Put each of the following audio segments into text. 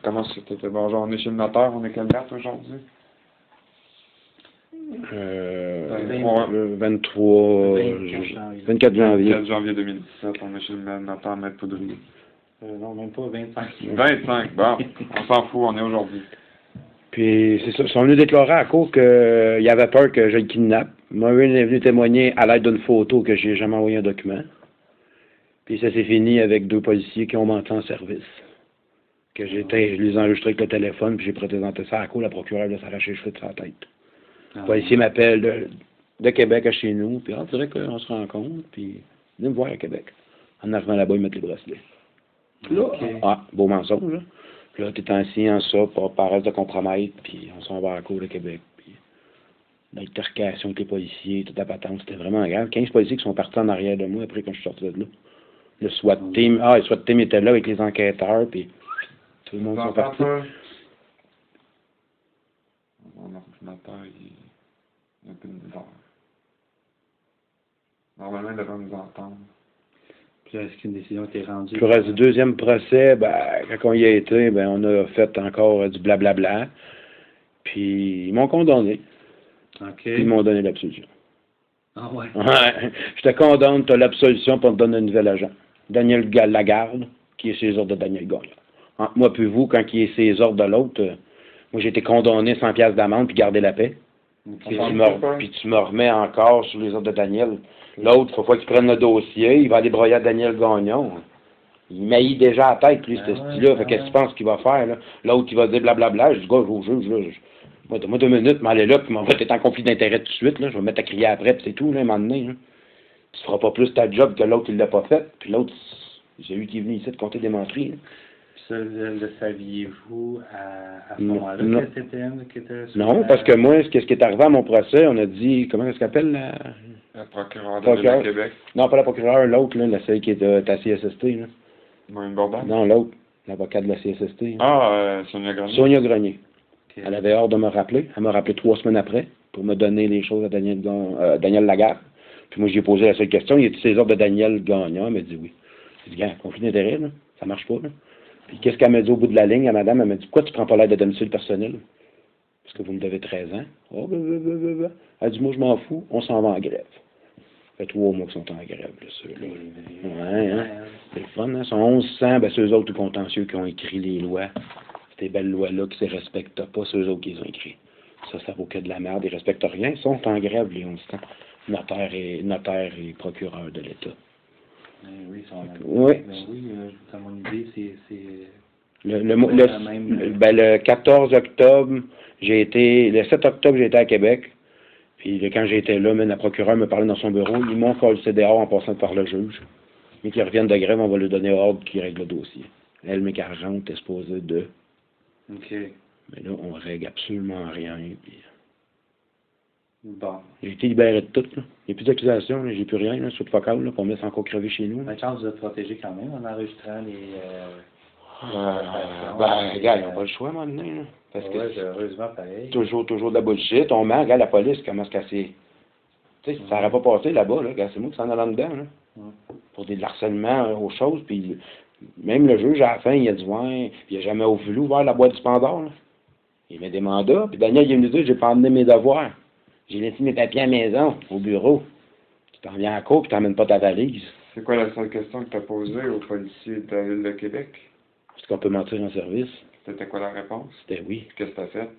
Comment c'était? Bonjour, on est chez le notaire, on est quelle date aujourd'hui? Le 24 janvier. 24 janvier 2017, on est chez le notaire Maître Poudrier. Non, même pas 25. 25, bon, on s'en fout, on est aujourd'hui. Puis, c'est ça, ils sont venus déclarer à la cour qu'il avait peur que je le kidnappe. Maureen est venu témoigner à l'aide d'une photo que j'ai jamais envoyé un document. Puis ça s'est fini avec 2 policiers qui ont menti en service. Je les ai enregistrés avec le téléphone, puis j'ai présenté ça à la cour, la procureure de s'arracher les cheveux de sa tête. Le policier m'appelle de Québec à chez nous, puis on dirait qu'on se rencontre, puis venez me voir à Québec. En arrivant là-bas, ils mettent les bracelets. Là, beau mensonge, là. Puis là, t'es assis en ça pour paraître de compromettre, puis on s'en va à la cour de Québec. Puis l'altercation avec les policiers, toute la patente, c'était vraiment grave. 15 policiers qui sont partis en arrière de moi après quand je suis sorti de là. Le SWAT team, le SWAT team était là avec les enquêteurs, puis tout le monde sont partis. Mon ordinateur, il est un peu bizarre. Normalement, il devrait nous entendre. Puis est-ce qu'une décision a été rendue? Puis le reste du deuxième procès, quand on y a été, on a fait encore du blablabla. Puis ils m'ont condamné. OK. Ils m'ont donné l'absolution. Ah ouais? Ouais. Je te condamne, tu as l'absolution pour te donner un nouvel agent. Daniel Lagarde, qui est ses ordres de Daniel Gagnon. Entre moi puis vous, quand il est ses ordres de l'autre, moi j'ai été condamné 100 $, d'amende puis garder la paix. Okay. Puis tu me remets encore sur les ordres de Daniel. L'autre, il faut qu'il prenne le dossier, il va aller broyer à Daniel Gagnon. Il maillit déjà à la tête, lui, ce style-là. Qu'est-ce que tu penses qu'il va faire, là? L'autre, il va dire blablabla. Je dis, gars, je vais au juge, là. Moi, donne-moi 2 minutes, m'aller là, puis m'en va être en conflit d'intérêt tout de suite, là. Je vais me mettre à crier après, puis c'est tout, là, un moment donné, là. Tu feras pas plus ta job que l'autre, il l'a pas fait. Puis l'autre, j'ai eu qui est venu ici de compter des menteries, là. Puis ça, le saviez-vous à ce moment-là que c'était elle qui était sur Non, parce que moi, ce qui est arrivé à mon procès, on a dit, comment est-ce qu'elle s'appelle, la procureure de Québec. Non, pas la procureure, l'autre, là, celle qui est à CSST, là. Maureen Bourdin? Non, l'autre, l'avocat de la CSST. Sonia Grenier. Sonia Grenier. Okay. Elle avait hâte de me rappeler. Elle m'a rappelé 3 semaines après pour me donner les choses à Daniel Lagarde. Puis moi, j'ai posé la seule question. Il a dit ses ordres de Daniel Gagnon. Elle m'a dit oui. J'ai dit, conflit d'intérêt, là. Ça marche pas, là. Puis qu'est-ce qu'elle m'a dit au bout de la ligne à madame? Elle m'a dit, pourquoi tu prends pas l'aide de domicile personnel? Parce que vous me devez 13 ans. Oh, Elle dit, moi, je m'en fous. On s'en va en grève. Ça fait 3 mois qu'ils sont en grève, là, ceux-là. Ouais, hein? C'est le fun, hein? Ils sont 1100, c'est eux autres tout contentieux qui ont écrit les lois. Ces belles lois-là qui ne se respectent pas, c'est eux autres qui les ont écrits. Ça vaut que de la merde. Ils ne respectent rien. Ils sont en grève, les 1100. Notaires et procureurs de l'État. Oui, ils sont en grève. Oui. Oui, dans mon idée, c'est le 14 octobre, le 7 octobre, j'ai été à Québec. Puis quand j'étais là, même la procureure me parlait dans son bureau. Ils m'ont collé dehors en passant par le juge. Mais qu'ils reviennent de grève, on va lui donner ordre qu'il règle le dossier. Elle, mes 40, est supposée de. OK. Mais là, on règle absolument rien. Puis... Bon. J'ai été libéré de tout, là. Il n'y a plus d'accusation, j'ai plus rien, là, sur le focal, là, pour me laisser encore crever chez nous. La chance de te protéger quand même en enregistrant les... regarde, ils n'ont pas le choix, maintenant, là. Parce que heureusement, pareil. Toujours de la bullshit. On met, regarde, la police commence à casser. Tu sais, ça n'aurait pas passé là-bas, là. Regarde, c'est moi qui s'en allait dedans, là. Pour des harcèlements aux choses, puis même le juge, à la fin, il a dit, ouais, il n'a jamais voulu ouvrir la boîte du Pandore, là. Il met des mandats, puis Daniel, il est venu dire, j'ai pas emmené mes devoirs. J'ai laissé mes papiers à la maison, au bureau. Tu t'en viens à court, puis tu n'emmènes pas ta valise. C'est quoi la seule question que tu as posée aux policiers de la Ville de Québec? Est-ce qu'on peut mentir en service? C'était quoi la réponse? C'était oui. Qu'est-ce que tu as fait?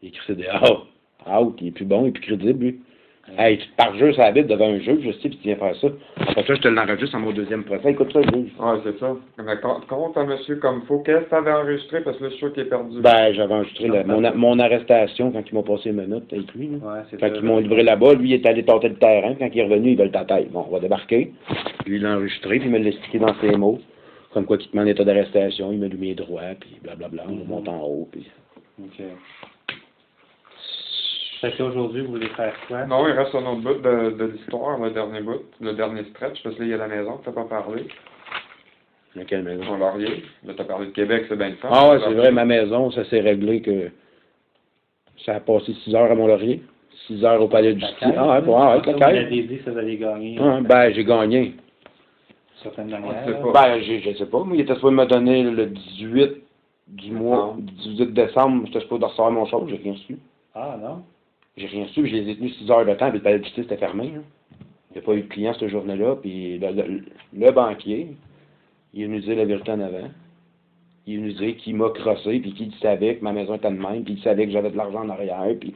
Il écrit c'est dehors. Out, il est plus bon, il est plus crédible, lui. Hey, tu te parjures sur la Bible devant un juge, je sais, puis tu viens faire ça. Après ça, je te l'enregistre en mon deuxième procès. Écoute ça, juge. Ouais, c'est ça. Mais compte à monsieur comme faut. Qu'est-ce que tu avais enregistré? Parce que là, je suis sûr qu'il est perdu. J'avais enregistré mon arrestation quand ils m'ont passé les minutes avec lui. Ouais, quand ils m'ont livré là-bas, lui, il est allé tâter le terrain. Quand il est revenu, il veut ta tête. Bon, on va débarquer. Lui, il l'a enregistré, puis il me l'a expliqué dans ses mots. Comme quoi, qu'il te met en état d'arrestation, il m'a lu mes droits, puis blablabla, on monte en haut, puis... OK. Fait qu'aujourd'hui, vous voulez faire quoi? Non, il reste un autre bout de l'histoire, le dernier bout, le dernier stretch, parce que là, il y a la maison que tu n'as pas parlé. Laquelle maison? Son Laurier. Là, tu as parlé de Québec, c'est bien le fun. Ah ouais, c'est vrai, ma maison, ça s'est réglé que... Ça a passé 6 heures à Mont-Laurier, 6 heures au palais de justice. Ah ouais, bon, avec la Vous caisse. avez dit que vous allez gagner. J'ai gagné. Certaine manière. Je sais pas. Je sais pas, mais il était supposé me donner le 18 du mois, 18 décembre, j'étais supposé de recevoir mon chose, j'ai rien reçu. Ah, non? J'ai rien reçu, je les ai tenus 6 heures de temps, puis le palais de justice était fermé. Là. Il n'y a pas eu de client cette journée-là, puis le banquier, il est venu dire la vérité en avant. Il est venu dire qu'il m'a crossé, puis qu'il savait que ma maison était de même, puis qu'il savait que j'avais de l'argent en arrière, puis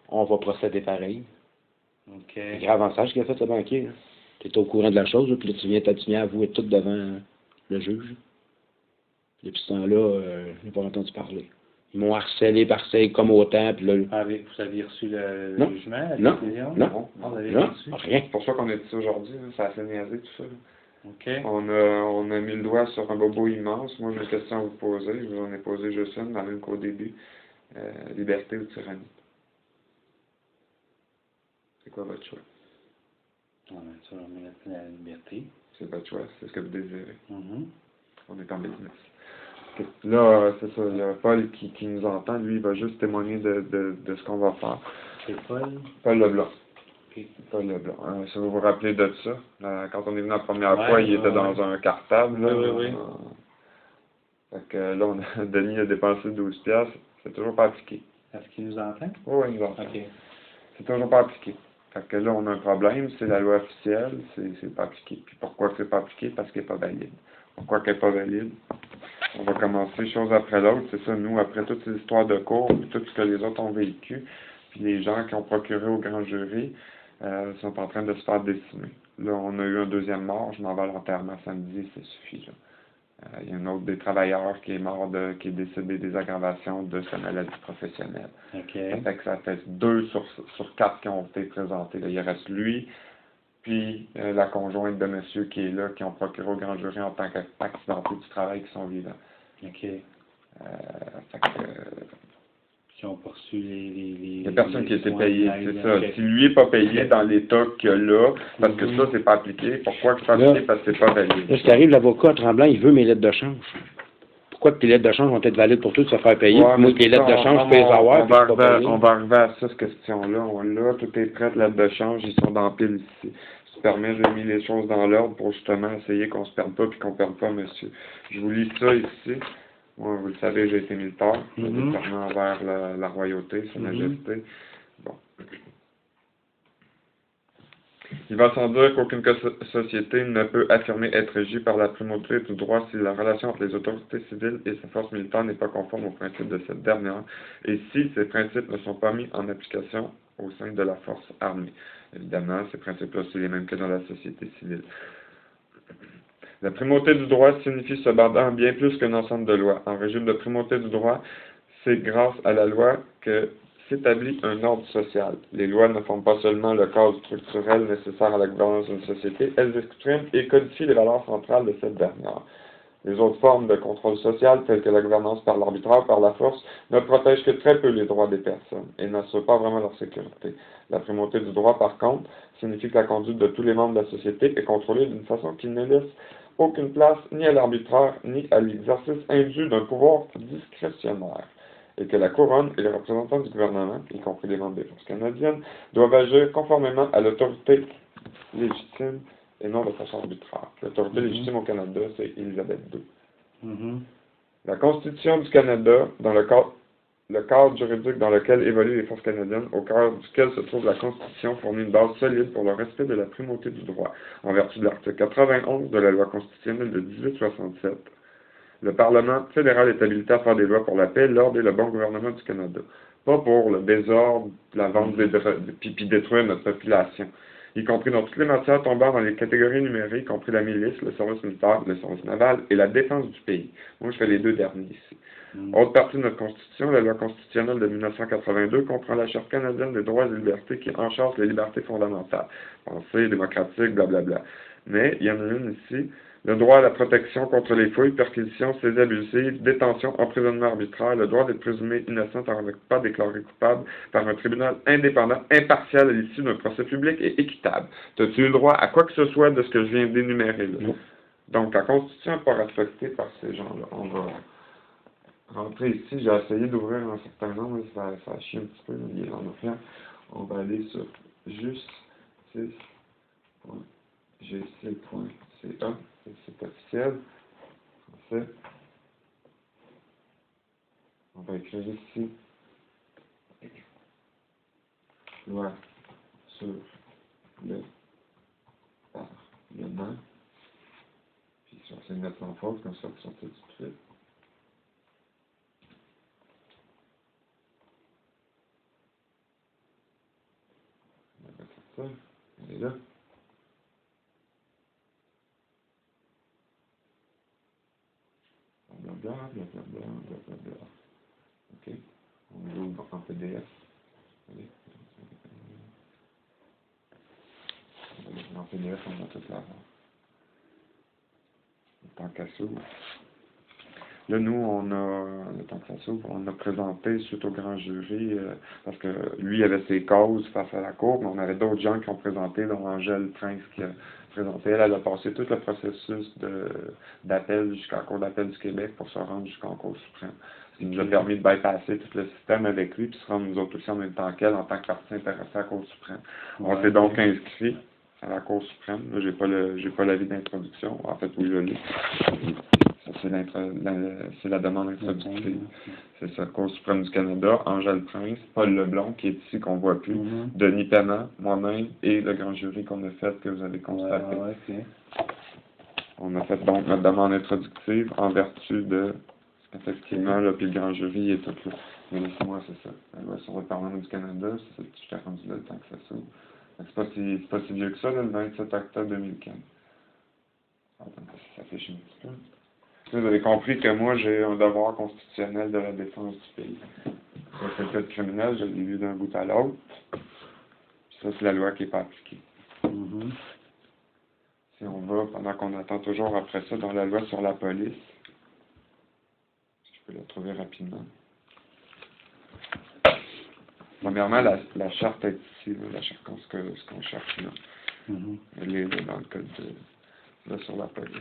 on va procéder pareil. OK. C'est grave en sage qu'il a fait, le banquier. Tu étais au courant de la chose, là, puis là, tu viens avouer tout devant le juge. Depuis ce temps-là, je n'ai pas entendu parler. Ils m'ont harcelé par comme autant, puis là... Vous aviez reçu le Non. jugement, la Non. décision? Non. Vous l'avez Non, reçu? rien. C'est pour ça qu'on est ici aujourd'hui, là. Ça a assez niaisé tout ça. Là. OK. On a mis le doigt sur un bobo immense. Moi, j'ai une question à vous poser. Je vous en ai posé juste une, la même qu'au début. Liberté ou tyrannie? C'est quoi votre choix? On a ça, on met la liberté. C'est votre choix, c'est ce que vous désirez. Mhm. On est en business. Là, c'est ça, il y a Paul qui nous entend, lui, il va juste témoigner de ce qu'on va faire. C'est Paul? Paul Leblanc. OK. Paul Leblanc. Si vous vous rappelez de ça, quand on est venu la première fois, il était dans un cartable. Là, Oui. Fait que là, Denis a dépensé 12 piastres, c'est toujours pas appliqué. Est-ce qu'il nous entend? Oui, il nous entend. OK. C'est toujours pas appliqué. Fait que là, on a un problème, c'est la loi officielle, c'est pas appliqué. Puis pourquoi c'est pas appliqué? Parce qu'elle n'est pas valide. Pourquoi qu'elle n'est pas valide? On va commencer chose après l'autre, c'est ça, nous, après toutes ces histoires de cours, puis tout ce que les autres ont vécu, puis les gens qui ont procuré au grand jury sont en train de se faire décimer. Là, on a eu un deuxième mort, je m'en vais à l'enterrement samedi, ça suffit, là. Il y a un autre des travailleurs qui est mort, qui est décédé des aggravations de sa maladie professionnelle. OK. Ça fait 2 sur 4 qui ont été présentés. Là. Il reste lui, puis la conjointe de monsieur qui est là, qui ont procuré au grand jury en tant qu'accidentés du travail qui sont vivants. OK. Fait que, Qui ont poursu les il n'y a personne qui a été soins payé, d'aide, c'est ça. OK. Si lui n'est pas payé dans l'état qu'il y a là, parce que ça, c'est pas appliqué. Pourquoi que c'est pas appliqué? Parce que c'est pas valide. Là, ce qui arrive, l'avocat Tremblant, il veut mes lettres de change. Pourquoi que tes lettres de change vont être valides pour tout de se faire payer? Ouais, Moi, tes lettres de change, je peux les avoir, puis je peux pas payer. on va arriver à ça, cette question-là. On l'a, tout est prêt, lettres de change, ils sont dans la pile ici. Si tu permets, j'ai mis les choses dans l'ordre pour justement essayer qu'on se perde pas puis qu'on perde pas, monsieur. Je vous lis ça ici. Moi, vous le savez, j'ai été militaire. J'ai des serments envers la royauté, sa majesté. Bon. Il va sans dire qu'aucune société ne peut affirmer être régie par la primauté du droit si la relation entre les autorités civiles et sa force militaire n'est pas conforme aux principes de cette dernière et si ces principes ne sont pas mis en application au sein de la force armée. Évidemment, ces principes-là, c'est les mêmes que dans la société civile. La primauté du droit signifie cependant bien plus qu'un ensemble de lois. En régime de primauté du droit, c'est grâce à la loi que s'établit un ordre social. Les lois ne forment pas seulement le cadre structurel nécessaire à la gouvernance d'une société, elles expriment et codifient les valeurs centrales de cette dernière. Les autres formes de contrôle social, telles que la gouvernance par l'arbitraire, par la force, ne protègent que très peu les droits des personnes et n'assurent pas vraiment leur sécurité. La primauté du droit, par contre, signifie que la conduite de tous les membres de la société est contrôlée d'une façon qui ne laisse aucune place ni à l'arbitraire ni à l'exercice indu d'un pouvoir discrétionnaire, et que la couronne et les représentants du gouvernement, y compris les membres des forces canadiennes, doivent agir conformément à l'autorité légitime et non de façon arbitraire. L'autorité légitime au Canada, c'est Élisabeth II. La Constitution du Canada, dans le cadre juridique dans lequel évoluent les forces canadiennes, au cœur duquel se trouve la Constitution, fournit une base solide pour le respect de la primauté du droit, en vertu de l'article 91 de la loi constitutionnelle de 1867. Le Parlement fédéral est habilité à faire des lois pour la paix, l'ordre et le bon gouvernement du Canada. Pas pour le désordre, la vente puis détruire notre population, y compris dans toutes les matières tombant dans les catégories numériques, y compris la milice, le service militaire, le service naval et la défense du pays. Moi, je fais les deux derniers ici. Autre partie de notre Constitution, la loi constitutionnelle de 1982, comprend la Charte canadienne des droits et libertés qui enchâsse les libertés fondamentales. Pensée, démocratique, blablabla. Mais, il y en a une ici, le droit à la protection contre les fouilles, perquisitions, saisies abusives, détention, emprisonnement arbitraire, le droit d'être présumé innocent tant pas déclaré coupable par un tribunal indépendant, impartial à l'issue d'un procès public et équitable. As-tu eu le droit à quoi que ce soit de ce que je viens d'énumérer là? Non. Donc, la Constitution n'est pas respectée par ces gens-là. On va rentrer ici. J'ai essayé d'ouvrir un certain nombre, ça chie un petit peu, il est en offert. On va aller sur justice.gc.ca. C'est officiel. Français. On va écrire ici loi sur le Parlement. Puis si on essaie de mettre en faute, comme ça, ils sont tout de suite. On va mettre ça. Elle est là. Blablabla, blablabla, blablabla. OK. On l'ouvre en PDF. Allez. En PDF, on va tout l'avoir. Tant qu'à s'ouvre. Là, nous, le temps que ça s'ouvre, on a présenté suite au grand jury, parce que lui avait ses causes face à la Cour, mais on avait d'autres gens qui ont présenté, dont Angèle Prince qui a présenté. Elle a passé tout le processus d'appel jusqu'à la Cour d'appel du Québec pour se rendre jusqu'en Cour suprême. Ce qui nous a permis de bypasser tout le système avec lui, puis se rendre nous autres aussi en même temps qu'elle, en tant que partie intéressée à la Cour suprême. On s'est donc inscrit à la Cour suprême. Là, j'ai pas l'avis d'introduction. En fait, oui, je l'ai. Ça, c'est la demande introductive. C'est ça, Cour suprême du Canada, Angèle Prince, Paul Leblond, qui est ici, qu'on voit plus, Denis Pennant, moi-même, et le grand jury qu'on a fait, que vous avez constaté. On a fait donc notre demande introductive en vertu de, effectivement, là, puis le grand jury est tout là. Mais laissez-moi, c'est ça. La loi sur le Parlement du Canada, c'est ça, je t'ai rendu là le temps que ça s'ouvre. C'est pas si vieux que ça, là, le 27 octobre 2015. Attends, ça fait chier un petit peu. Vous avez compris que moi, j'ai un devoir constitutionnel de la défense du pays. Ça, c'est le code criminel, je l'ai lu d'un bout à l'autre. Ça, c'est la loi qui n'est pas appliquée. Si on va, pendant qu'on attend toujours après ça, dans la loi sur la police, si je peux la trouver rapidement. Premièrement, la charte est ici, là, la charte ce qu'on cherche là. Elle est là, dans le code là sur la police.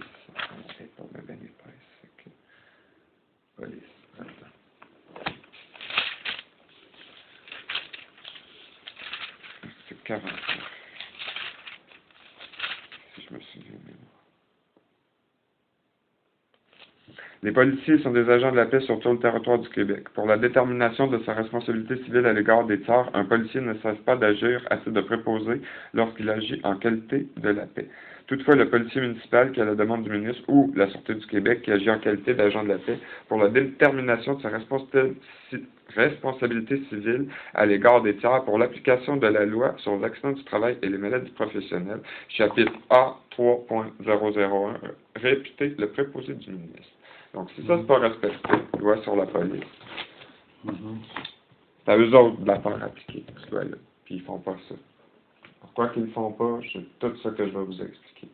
C'est pas bien épaisse. Okay. Police. Attends. C'est 49. Si je me souviens bien. Les policiers sont des agents de la paix sur tout le territoire du Québec. Pour la détermination de sa responsabilité civile à l'égard des tiers, un policier ne cesse pas d'agir à titre de préposé lorsqu'il agit en qualité de la paix. Toutefois, le policier municipal qui, à la demande du ministre, ou la Sûreté du Québec qui agit en qualité d'agent de la paix, pour la détermination de sa responsabilité civile à l'égard des tiers pour l'application de la loi sur les accidents du travail et les maladies professionnelles, chapitre A 3.001, réputé le préposé du ministre. Donc, si ça, c'est pas respecté, loi sur la police, c'est à eux autres de la faire appliquer, cette loi-là. Puis ils font pas ça. Pourquoi qu'ils le font pas, c'est tout ça que je vais vous expliquer.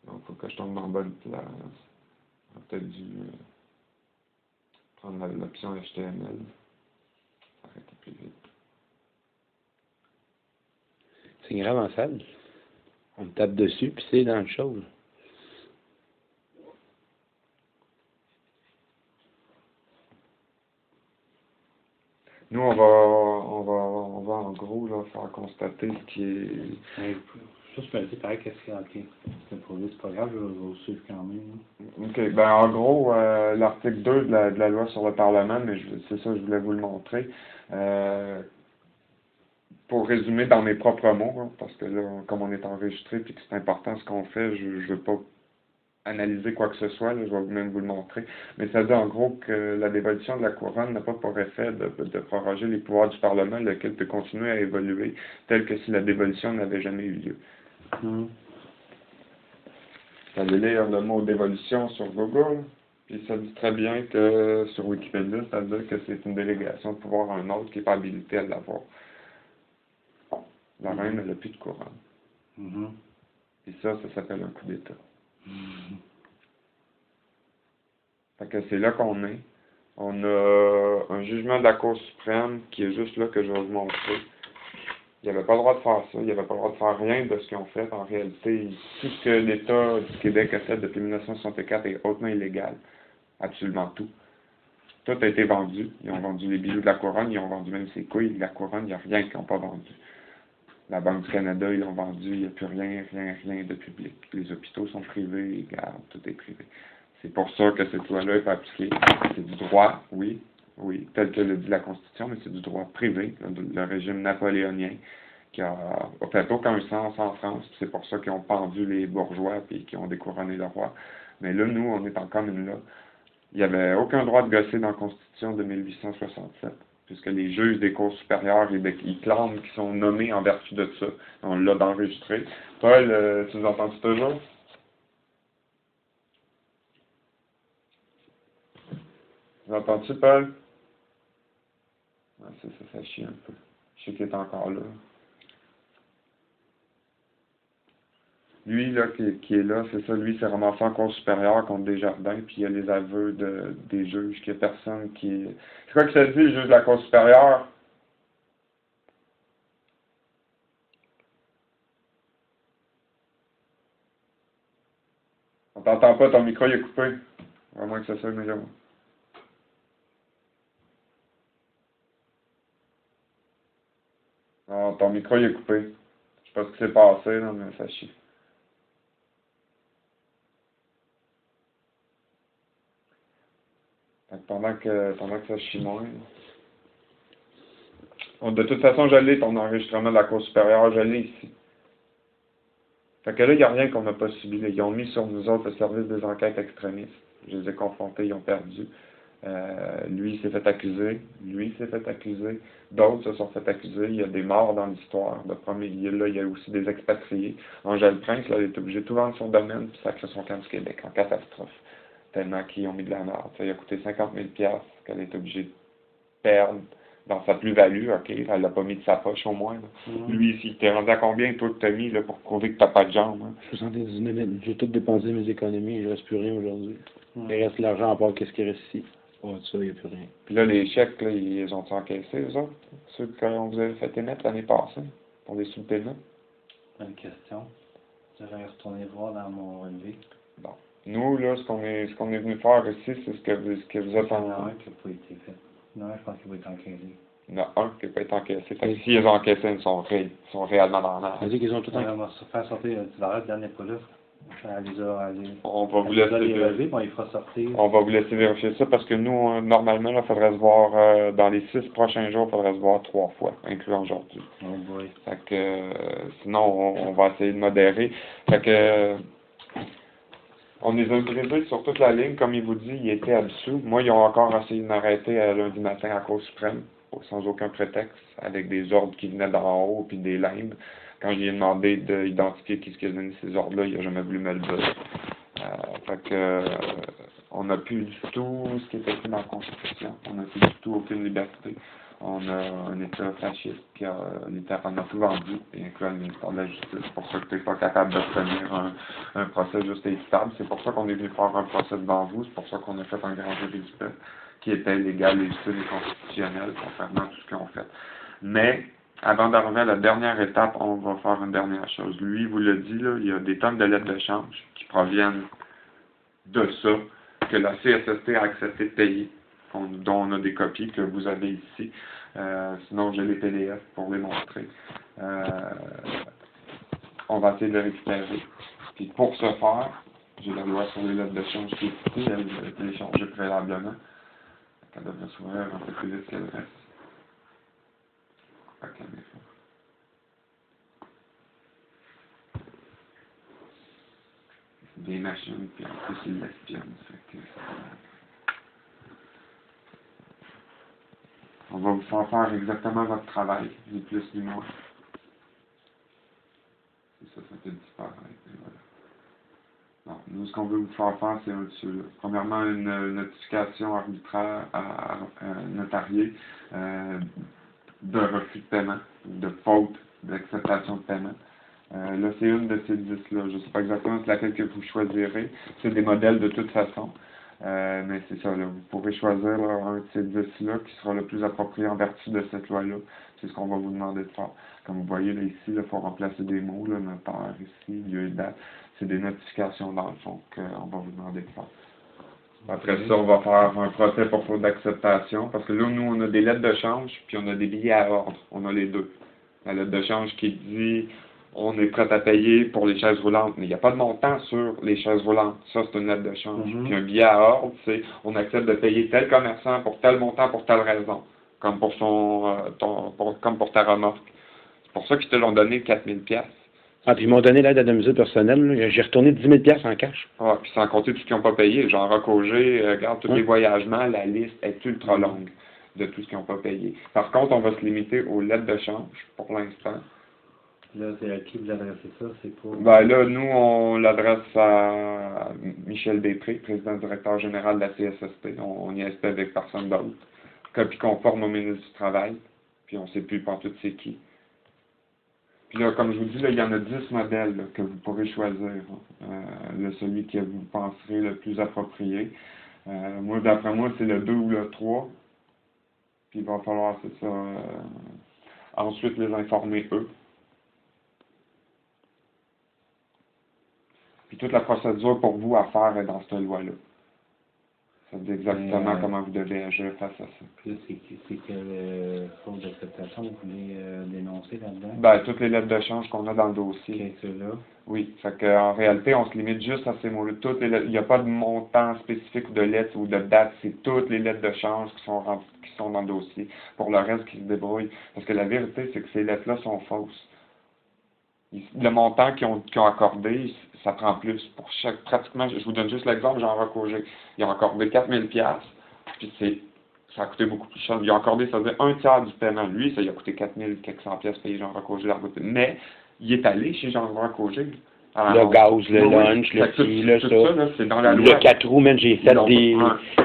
Donc, il faut que je tombe dans la bonne place. On a peut-être dû prendre l'option HTML. Ça aurait été plus vite. C'est grave en salle. On tape dessus, puis c'est dans le chose. Nous, on va en gros là, faire constater ce qui est... Juste me dire, pareil, qu'est-ce qu'il y a, ok. C'est pas grave, je vais vous suivre quand même. OK. Ben, en gros, l'article 2 de la loi sur le Parlement, mais c'est ça, je voulais vous le montrer. Pour résumer dans mes propres mots, hein, parce que là, comme on est enregistré et que c'est important ce qu'on fait, je ne veux pas analyser quoi que ce soit, là, je vais même vous le montrer. Mais ça dit en gros que la dévolution de la couronne n'a pas pour effet de proroger les pouvoirs du Parlement, lequel peut continuer à évoluer, tel que si la dévolution n'avait jamais eu lieu. Vous allez lire le mot dévolution sur Google, puis ça dit très bien que sur Wikipédia, ça veut dire que c'est une délégation de pouvoir à un autre qui n'est pas habilité à l'avoir. La reine, elle n'a plus de couronne. Et ça s'appelle un coup d'État. Fait que c'est là qu'on est. On a un jugement de la Cour suprême qui est juste là que je vais vous montrer. Il n'avait pas le droit de faire ça. Il n'avait pas le droit de faire rien de ce qu'ils ont fait. En réalité, tout ce que l'État du Québec a fait depuis 1964 est hautement illégal. Absolument tout. Tout a été vendu. Ils ont vendu les bijoux de la couronne. Ils ont vendu même ses couilles de la couronne. Il n'y a rien qu'ils n'ont pas vendu. La Banque du Canada, ils l'ont vendu, il n'y a plus rien de public. Les hôpitaux sont privés, les gardes, tout est privé. C'est pour ça que cette loi-là n'est pas appliquée. C'est du droit, oui, oui, tel que le dit la Constitution, mais c'est du droit privé, le régime napoléonien, qui a fait aucun sens en France. C'est pour ça qu'ils ont pendu les bourgeois et qu'ils ont découronné le roi. Mais là, nous, on est en commune là. Il n'y avait aucun droit de gosser dans la Constitution de 1867, puisque les juges des cours supérieures, ils clament qu'ils sont nommés en vertu de ça. On l'a d'enregistrer. Paul, tu nous entends toujours? Tu entends-tu, Paul? Ah, ça chie un peu. Je sais qu'il est encore là. Lui, là, qui est là, c'est ça, lui, c'est ramassé en cours supérieur contre Desjardins, puis il y a les aveux des juges, qu'il n'y a personne qui... C'est quoi que ça dit, le juge de la cour supérieure? On t'entend pas, ton micro il est coupé. À moins que ça soit le meilleur. Non, ton micro il est coupé. Je sais pas ce qui s'est passé, là, mais ça chie. Fait que pendant que ça chie moins... Bon, de toute façon, je l'ai, ton enregistrement de la cour supérieure, je l'ai ici. Fait que là, il n'y a rien qu'on n'a pas subi. Là. Ils ont mis sur nous autres le service des enquêtes extrémistes. Je les ai confrontés, ils ont perdu. Lui s'est fait accuser. Lui s'est fait accuser. D'autres se sont fait accuser. Il y a des morts dans l'histoire. De premier lieu, là, il y a aussi des expatriés. Angèle Prince, là, elle est obligée de tout vendre son domaine puis sacrer son camp du Québec en catastrophe. Tellement qu'ils ont mis de la merde. Ça, il a coûté 50 000 $ qu'elle est obligée de perdre dans sa plus-value, OK, elle l'a pas mis de sa poche au moins. Lui, il t'es rendu à combien, toi, que t'as mis là, pour prouver que t'as pas de jambes? Hein? 70 000, j'ai tout dépensé mes économies, il ne reste plus rien aujourd'hui. Il reste l'argent à part qu'est-ce qui reste ici. Oh, ça, il n'y a plus rien. Puis là, les chèques, là, ils ont encaissés, eux autres? Ceux qu'on vous avait fait émettre l'année passée, pour les sous-paiements? Bonne question. Je vais retourner voir dans mon relevé. Bon. Nous, là, ce qu'on est venu faire ici, c'est ce que vous êtes en... Il y en a un qui n'a pas été fait. Non, je pense qu'il va être encaissé. Il y en a un qui n'a pas été encaissé. Fait que s'ils les ont encaissés, ils sont réellement dans l'air. Ça veut dire qu'ils ont tout encaissé. On va se faire sortir du barrage de dernier pas là. On va vous laisser relever, bon, il fera sortir. On va vous laisser vérifier ça parce que nous, normalement, il faudrait se voir dans les 6 prochains jours, il faudrait se voir 3 fois, incluant aujourd'hui. Oh boy. Fait que sinon, on va essayer de modérer. Fait que on les a brisés sur toute la ligne, comme il vous dit, ils étaient absous. Moi, ils ont encore essayé de m'arrêter lundi matin à la Cour suprême, sans aucun prétexte, avec des ordres qui venaient d'en haut, puis des limbes. Quand je lui ai demandé d'identifier qui a donné ces ordres-là, il n'a jamais voulu me le dire. Fait que on n'a plus du tout ce qui était écrit dans la Constitution. On n'a plus du tout aucune liberté. On a un État fasciste qui a littéralement tout vendu, incluant le ministère de la Justice. C'est pour ça que tu n'es pas capable d'obtenir un procès juste et équitable. C'est pour ça qu'on est venu faire un procès devant vous. C'est pour ça qu'on a fait un grand jury du peuple qui était légal, légitime et constitutionnel, contrairement à tout ce qu'ils ont fait. Mais, avant d'arriver à la dernière étape, on va faire une dernière chose. Lui, il vous l'a dit, là, il y a des tonnes de lettres de change qui proviennent de ça, que la CSST a accepté de payer, dont on a des copies que vous avez ici. Sinon, j'ai les PDF pour les montrer. On va essayer de le récupérer. Puis pour ce faire, j'ai la loi sur les lettres de change qui est ici, elle est téléchargée préalablement. Elle devrait s'ouvrir un peu plus vite qu'elle reste. Des machines, puis en plus ils l'espionne. On va vous faire exactement votre travail, ni plus ni moins. C'est ça, ça peut disparaître. Voilà. Non, nous, ce qu'on veut vous faire faire, c'est au-dessus. Premièrement, une notification arbitraire à notariée de refus de paiement, de faute d'acceptation de paiement. Là, c'est une de ces 10-là. Je ne sais pas exactement laquelle que vous choisirez. C'est des modèles de toute façon. Mais c'est ça, là. Vous pourrez choisir là, un de ces 10-là qui sera le plus approprié en vertu de cette loi-là. C'est ce qu'on va vous demander de faire. Comme vous voyez là, ici, il faut remplacer des mots, là, notaire ici, lieu et date. C'est des notifications dans le fond qu'on va vous demander de faire. Après ça, on va faire un procès pour faute d'acceptation. Parce que là, nous, on a des lettres de change, puis on a des billets à ordre. On a les deux. La lettre de change qui dit on est prêt à payer pour les chaises roulantes, mais il n'y a pas de montant sur les chaises roulantes. Ça, c'est une lettre de change. Puis un billet à ordre, c'est on accepte de payer tel commerçant pour tel montant pour telle raison, comme pour comme pour ta remorque. C'est pour ça qu'ils te l'ont donné 4000 pièces. Ah, puis ils m'ont donné l'aide à domicile personnelle. J'ai retourné 10 000 pièces en cash. Ah, puis sans compter tout ce qu'ils n'ont pas payé. Genre Rocogé, regarde, tous les voyagements, la liste est ultra longue de tout ce qu'ils n'ont pas payé. Par contre, on va se limiter aux lettres de change pour l'instant. Là, c'est à qui vous adressez ça? C'est pour... Ben là, nous, on l'adresse à Michel Després, président directeur général de la CSST. On n'y est avec personne d'autre. Copie conforme au ministre du Travail. Puis on ne sait plus pas tout c'est qui. Puis là, comme je vous dis, là, il y en a 10 modèles là, que vous pourrez choisir. Celui que vous penserez le plus approprié. Moi, d'après moi, c'est le 2 ou le 3. Puis il va falloir, c'est ça, ensuite les informer eux. Puis toute la procédure pour vous à faire est dans cette loi-là. Ça dit exactement comment vous devez agir face à ça. Puis là, c'est quelle faute d'acceptation vous voulez dénoncer là-dedans? Ben, toutes les lettres de change qu'on a dans le dossier. C'est ceux-là? Oui. Fait qu'en réalité, on se limite juste à ces mots-là. Il n'y a pas de montant spécifique de lettres ou de dates. C'est toutes les lettres de change qui sont dans le dossier. Pour le reste, qui se débrouillent. Parce que la vérité, c'est que ces lettres-là sont fausses. Le montant qu'ils ont accordé, ça prend plus. Pour chaque, pratiquement, je vous donne juste l'exemple, Jean Rocogé. Ils ont accordé 4000 pièces, puis ça a coûté beaucoup plus cher. Ils ont accordé, ça veut dire un tiers du paiement. Lui, ça lui a coûté 4000 quelques cent pièces payer Jean Rocogé. Mais il est allé chez Jean Rocogé. Le gaz, le lunch, le petit, le ça. Là, c'est dans la loi. Le 4 roues, même, j'ai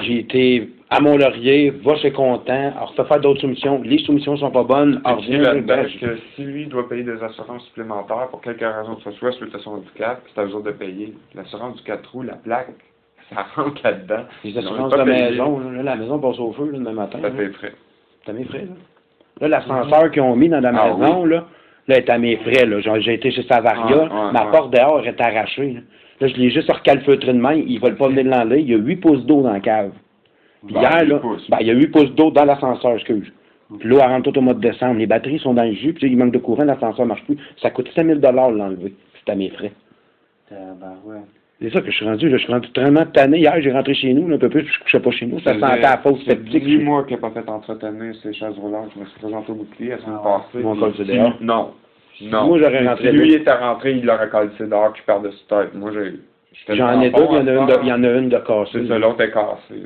été à Mont-Laurier, va c'est content, alors fait faire d'autres soumissions. Les soumissions sont pas bonnes, alors que si lui doit payer des assurances supplémentaires pour quelque raison que ce soit, suite à son handicap, c'est à eux de payer. L'assurance du 4 roues, la plaque, ça rentre là-dedans. Les assurances de maison, là, la maison passe au feu, là, demain matin. Ça fait frais. T'as mes frais, là? Là, l'ascenseur qu'ils ont mis dans la maison, là est à mes frais, là. J'ai été chez Savaria, ma porte dehors est arrachée, là. Là, je l'ai juste recalfeutré de main, ils veulent pas venir l'enlever, il y a 8 pouces d'eau dans la cave. Puis hier, là, il y a 8 pouces d'eau dans l'ascenseur, excuse. Puis l'eau, elle rentre tout au mois de décembre. Les batteries sont dans le jus, puis il manque de courant, l'ascenseur ne marche plus. Ça coûte 5 000 l'enlever. C'est à mes frais. C'est ça que je suis rendu. Là, je suis rendu vraiment tanné. Hier, j'ai rentré chez nous, un peu plus, puis je ne couchais pas chez nous. Ça sentait à la fausse sceptique. 10 mois qu'il n'a pas fait entretenir ces chaises roulantes. Je me suis présenté au bouclier la semaine passée. Mon col, c'est dehors. Non. Moi, j'aurais rentré. Si lui était rentré, il l'aurait collé dehors, qu'il perd de ce tête. Moi, j'en ai deux, il y en a une de cassée. C'est ça, l'autre est cassée.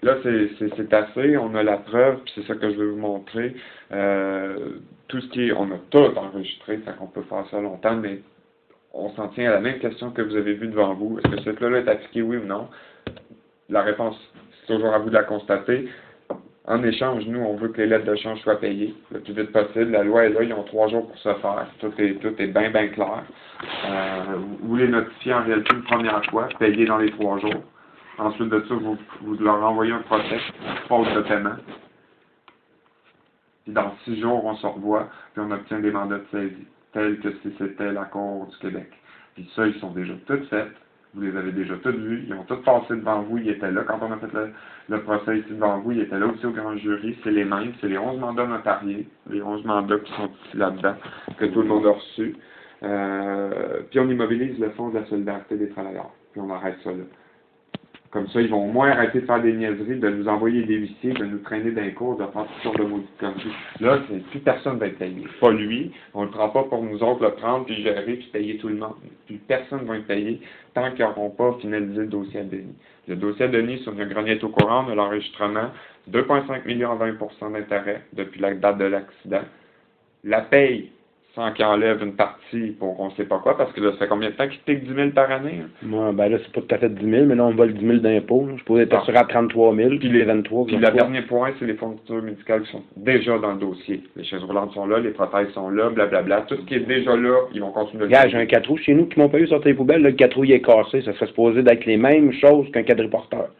Là, c'est assez, on a la preuve, puis c'est ça que je vais vous montrer. Tout ce qui est, on a tout enregistré, fait qu'on peut faire ça longtemps, mais on s'en tient à la même question que vous avez vue devant vous. Est-ce que cette loi-là est appliquée, oui ou non? La réponse, c'est toujours à vous de la constater. En échange, nous, on veut que les lettres de change soient payées le plus vite possible. La loi est là, ils ont 3 jours pour se faire. Tout est bien, bien clair. Vous les notifiez en réalité une première fois, payez dans les 3 jours. Ensuite de ça, vous leur envoyez un procès, faute de paiement. Puis dans 6 jours, on se revoit, puis on obtient des mandats de saisie, tels que si c'était la Cour du Québec. Puis ça, ils sont déjà toutes faites. Vous les avez déjà toutes vues. Ils ont toutes passé devant vous. Ils étaient là quand on a fait le procès ici devant vous. Ils étaient là aussi au grand jury. C'est les mêmes. C'est les 11 mandats notariés. Les 11 mandats qui sont ici là-dedans, que tout le monde a reçus. Puis on immobilise le Fonds de la solidarité des travailleurs. Puis on arrête ça là. Comme ça, ils vont au moins arrêter de faire des niaiseries, de nous envoyer des huissiers, de nous traîner d'un cours, de faire toutes sortes de maudites conneries. Là, plus personne ne va être payé. Pas lui. On ne le prend pas pour nous autres le prendre, puis gérer, puis payer tout le monde. Plus personne ne va être payé tant qu'ils n'auront pas finalisé le dossier à Denis. Le dossier à Denis, sur le grenier est au courant de l'enregistrement, 2,5 millions à 20% d'intérêt depuis la date de l'accident. La paye, sans qu'il enlève une partie pour on ne sait pas quoi, parce que là, ça fait combien de temps qu'il pique 10 000 par année? Hein? Moi, ben là, c'est pas tout à fait 10 000, mais là, on vole 10 000 d'impôts. Je pourrais être assuré à 33 000, puis les 23 Puis le dernier point, c'est les fournitures médicales qui sont déjà dans le dossier. Les chaises roulantes sont là, les prothèses sont là, blablabla. Tout ce qui est déjà là, ils vont continuer de le faire. J'ai un 4 roues chez nous qui m'ont pas eu sortir les poubelles. Là, le 4 roues, il est cassé. Ça serait supposé d'être les mêmes choses qu'un quadriporteur.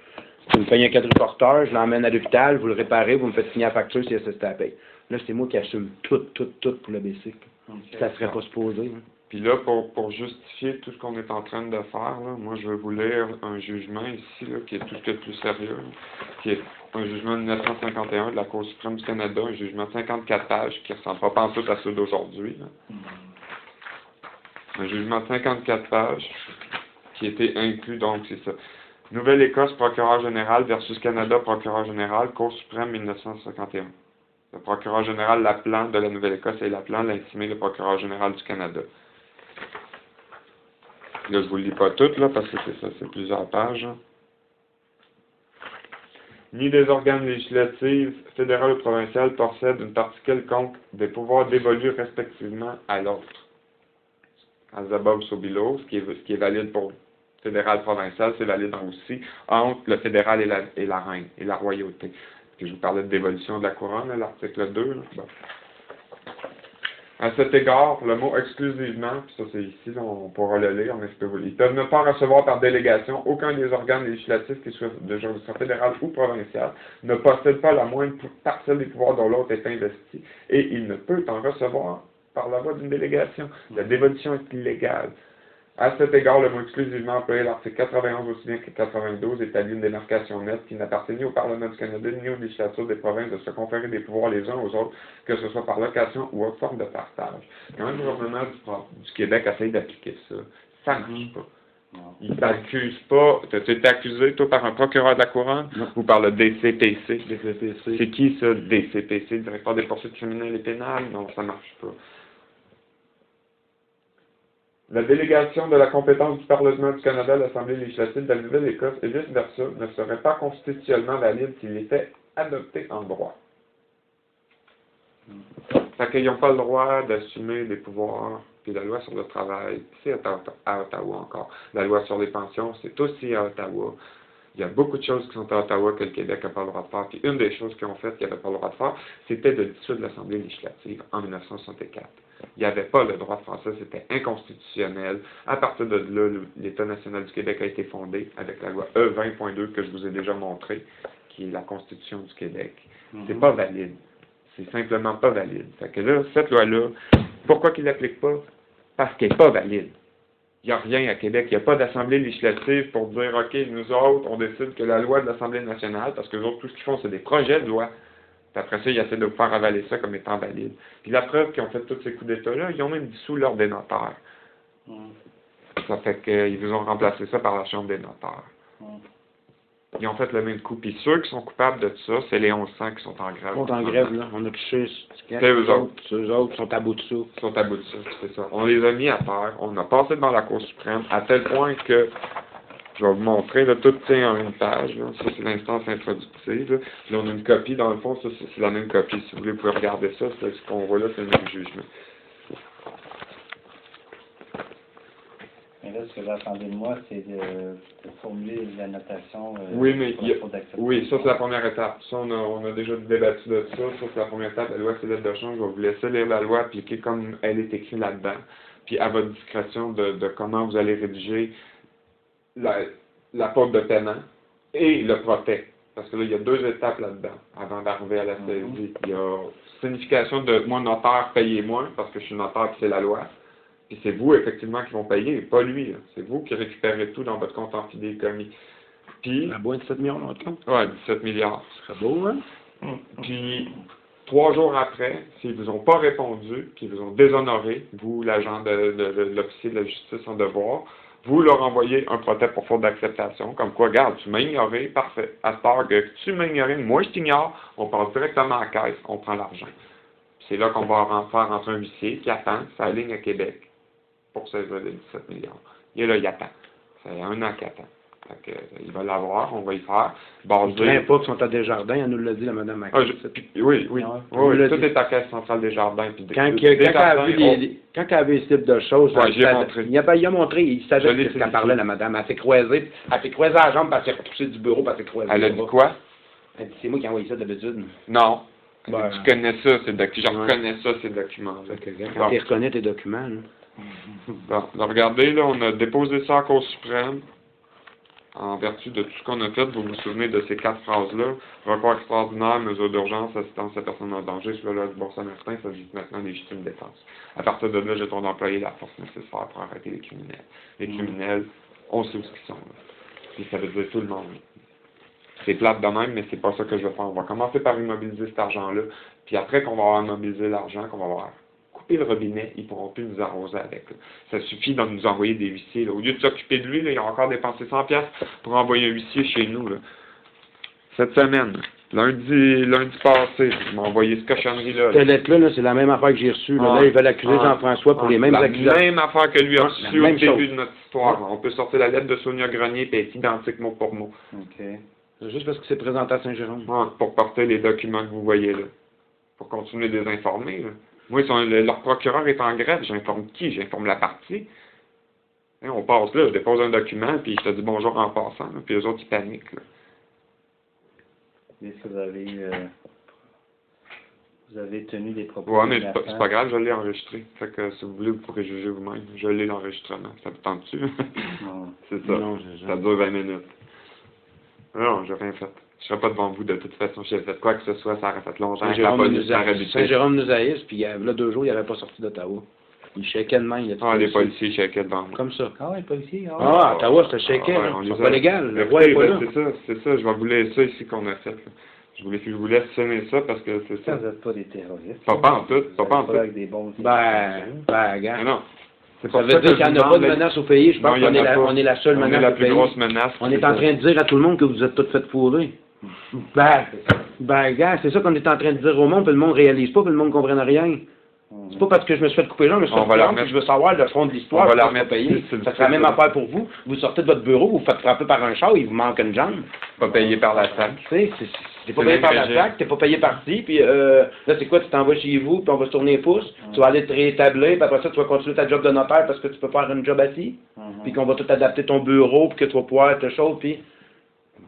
Vous me payez un quadriporteur, je l'emmène à l'hôpital, vous le réparez, vous me faites signer la facture si SST la paye. Là, c'est moi qui assume tout pour le BC. Ça serait pas supposé. Hein. Puis là, pour justifier tout ce qu'on est en train de faire, là, moi, je vais vous lire un jugement ici, là, qui est tout ce qui est plus sérieux, là, qui est un jugement de 1951 de la Cour suprême du Canada, un jugement de 54 pages qui ne ressemble pas pantoute à ceux d'aujourd'hui. Un jugement de 54 pages qui était inclus, donc, c'est ça. Nouvelle-Écosse, procureur général versus Canada, procureur général, Cour suprême 1951. Le procureur général Laplan de la Nouvelle-Écosse et Laplan l'a intimé le procureur général du Canada. Là, je ne vous le lis pas tout, là, parce que c'est ça, c'est plusieurs pages. Ni des organes législatifs, fédéral ou provincial, possèdent une partie quelconque des pouvoirs dévolus respectivement à l'autre. As above so below, ce qui est valide pour fédéral provincial, c'est valide aussi entre le fédéral et la reine, et la royauté. Puis je vous parlais de dévolution de la couronne, l'article 2. Là. Bon. À cet égard, le mot exclusivement, puis ça c'est ici, là, on pourra le lire, mais ils peuvent ne pas recevoir par délégation aucun des organes législatifs qui soient de juridiction fédérale ou provinciale, ne possède pas la moindre parcelle des pouvoirs dont l'autre est investi, et il ne peut en recevoir par la voie d'une délégation. La dévolution est illégale. À cet égard, le mot exclusivement employé à l'article 91 aussi bien que 92 établit une démarcation nette qui n'appartient ni au Parlement du Canada ni aux législatures des provinces de se conférer des pouvoirs les uns aux autres, que ce soit par location ou autre forme de partage. Quand le gouvernement du Québec essaye d'appliquer ça, ça ne marche pas. Il ne t'accuse pas. Tu es accusé, toi, par un procureur de la Couronne ou par le DCPC? C'est qui ça, DCPC, directeur des poursuites criminelles et pénales? Non, ça ne marche pas. La délégation de la compétence du Parlement du Canada à l'Assemblée législative de la Nouvelle-Écosse et vice-versa ne serait pas constitutionnellement valide s'il était adopté en droit. Fait qu'ils n'ont pas le droit d'assumer des pouvoirs, puis la loi sur le travail, c'est à Ottawa encore. La loi sur les pensions, c'est aussi à Ottawa. Il y a beaucoup de choses qui sont à Ottawa que le Québec n'a pas le droit de faire. Puis une des choses qu'ils ont faites qu'ils n'avaient pas le droit de faire, c'était de dissoudre l'Assemblée législative en 1964. Il n'y avait pas le droit de faire ça, c'était inconstitutionnel. À partir de là, l'État national du Québec a été fondé avec la loi E20.2 que je vous ai déjà montré, qui est la Constitution du Québec. C'est pas valide. C'est simplement pas valide. Fait que là, cette loi-là, pourquoi qu'ils ne l'appliquent pas? Parce qu'elle n'est pas valide. Il n'y a rien à Québec, il n'y a pas d'assemblée législative pour dire, OK, nous autres, on décide que la loi de l'Assemblée nationale, parce que les autres, tout ce qu'ils font, c'est des projets de loi. Puis après ça, ils essaient de vous faire avaler ça comme étant valide. Puis la preuve qu'ils ont fait tous ces coups d'État-là, ils ont même dissous l'ordre des notaires. Ça fait qu'ils vous ont remplacé ça par la Chambre des notaires. Ils ont fait le même coup. Puis ceux qui sont coupables de ça, c'est les 1100 qui sont en grève. Ils sont en grève, là. On a touché. C'est eux autres. Eux autres sont à bout de souffle. Ils sont à bout de souffle, c'est ça. On les a mis à terre. On a passé devant la Cour suprême à tel point que, je vais vous montrer, là, tout tient en une page. Là. Ça, c'est l'instance introductive. Là. Là, on a une copie. Dans le fond, ça, c'est la même copie. Si vous voulez, vous pouvez regarder ça. C'est ce qu'on voit là, c'est le même jugement. Mais là, ce que j'attendais de moi, c'est de formuler la notation. Oui, mais oui, ça, c'est la première étape. Ça, on a déjà débattu de ça. Ça, c'est la première étape. La loi célèbre de change. Je vais vous laisser lire la loi, appliquer comme elle est écrite là-dedans. Puis à votre discrétion de comment vous allez rédiger la porte de paiement et le protect. Parce que là, il y a deux étapes là-dedans avant d'arriver à la saisie. Il y a signification de moi, notaire, payez moins, parce que je suis notaire, puis c'est la loi. Puis c'est vous, effectivement, qui vont payer, et pas lui. C'est vous qui récupérez tout dans votre compte en fidéicommis. Puis... La boîte de 17 millions dans votre compte? Oui, 17 milliards. Ce serait beau, hein? Puis, 3 jours après, s'ils vous ont pas répondu, qu'ils vous ont déshonoré, vous, l'agent de l'officier de la justice en devoir, vous leur envoyez un protest pour faute d'acceptation, comme quoi, regarde, tu m'as ignoré, parfait. À cette heure que tu m'as ignoré, moi je t'ignore, on passe directement à la caisse, on prend l'argent. C'est là qu'on va faire rentrer un huissier qui attend sa ligne à Québec pour saisir les 17 milliards. Et là, il attend. Ça fait 1 an qu'il attend. Fait que, il va l'avoir, on va y faire. Je ne pas qu'ils sont à Desjardins, elle nous l'a dit, la madame Macaire. Oui, tout est à Caisse centrale Desjardins. Puis quand elle a vu ce type de choses, j'ai montré. Il a montré, il savait de ce qu'elle parlait, la madame. Elle s'est croisée la jambe, parce qu'elle s'est repoussée du bureau, parce qu'elle s'est croisée. Elle a dit quoi? Elle dit, c'est moi qui ai envoyé ça d'habitude. Non. Tu connais ça, ces documents. Je reconnais ça, ces documents-là. Quand tu reconnais tes documents, là. Bon, regardez, là, on a déposé ça en Cour suprême. en vertu de tout ce qu'on a fait, vous vous souvenez de ces 4 phrases-là, recours extraordinaire, mesure d'urgence, assistance à personne en danger, sur la loi du bon samaritain, ça dit maintenant légitime défense. À partir de là, j'ai ton d'employer la force nécessaire pour arrêter les criminels. Les criminels, on sait où ils sont. Là. Puis ça veut dire tout le monde. C'est plate de même, mais c'est pas ça que je vais faire. On va commencer par immobiliser cet argent-là, puis après qu'on va avoir immobilisé l'argent, qu'on va avoir coupé le robinet, ils pourront plus nous arroser avec. Là. Ça suffit de nous envoyer des huissiers. Là. Au lieu de s'occuper de lui, là, ils ont encore dépensé 100$ pour envoyer un huissier chez nous. Là. Cette semaine, lundi passé, ils m'ont envoyé ce cochonnerie-là. Cette lettre-là, c'est la même affaire que j'ai reçue. Là, ils veulent accuser Jean-François pour les mêmes accusations. La même affaire que lui a reçue au début de notre histoire. On peut sortir la lettre de Sonia Grenier et elle est identique mot pour mot. OK. C'est juste parce que c'est présenté à Saint-Jérôme. Pour porter les documents que vous voyez là. Pour continuer de les informer. Là. Moi, leur procureur est en grève. J'informe qui? J'informe la partie. Hein, on passe là, je dépose un document, puis je te dis bonjour en passant. Là, puis eux autres, ils paniquent. Là. Est-ce que vous avez tenu des propos? Ouais, mais c'est pas grave, je l'ai enregistré. Fait que si vous voulez, vous pourrez juger vous-même. Je l'ai l'enregistrement. Ça vous tente-tu? Non. C'est ça. Non, ça dure 20 minutes. Non, j'ai rien fait. Je serais pas devant vous de toute façon. J'ai fait quoi que ce soit, ça aurait fait longtemps. Saint-Jérôme nous haïsse, puis là, 2 jours, il n'aurait pas sorti d'Ottawa. Il shakeait de main. Les policiers shakaient devant moi. Comme ça. Ah ouais, les policiers. Ah, Ottawa, c'était shaké. C'est pas légal. Le roi est pas là. C'est ça. Je vais vous laisser ça ici qu'on a fait. Là. Je vous laisse sonner ça parce que c'est ça. Vous n'êtes pas des terroristes. Pas en tout. Avec des bons gars. Non. Ça veut dire qu'il n'y en a pas de menace au pays. Je pense qu'on est la seule menace au pays. On est la plus grosse menace. On est en train de dire à tout le monde que vous êtes tous fait fourrer. Gars, c'est ça qu'on est en train de dire au monde, puis le monde ne réalise pas, puis le monde ne comprenne rien. C'est pas parce que je me suis fait couper là, je me suis fait couper je veux savoir le fond de l'histoire. On va la remettre payée. Ça sera la même affaire pour vous. Vous sortez de votre bureau, vous vous faites frapper par un char, il vous manque une jambe. Pas payé par la SAC. T'es pas payé par la SAC, t'es pas payé par ci, puis là c'est quoi, tu t'envoies chez vous, puis on va se tourner les pouces, tu vas aller te rétablir, puis après ça tu vas continuer ta job de notaire parce que tu peux faire une job assis, puis qu'on va tout adapter ton bureau, puis que tu vas pouvoir être chaud, puis...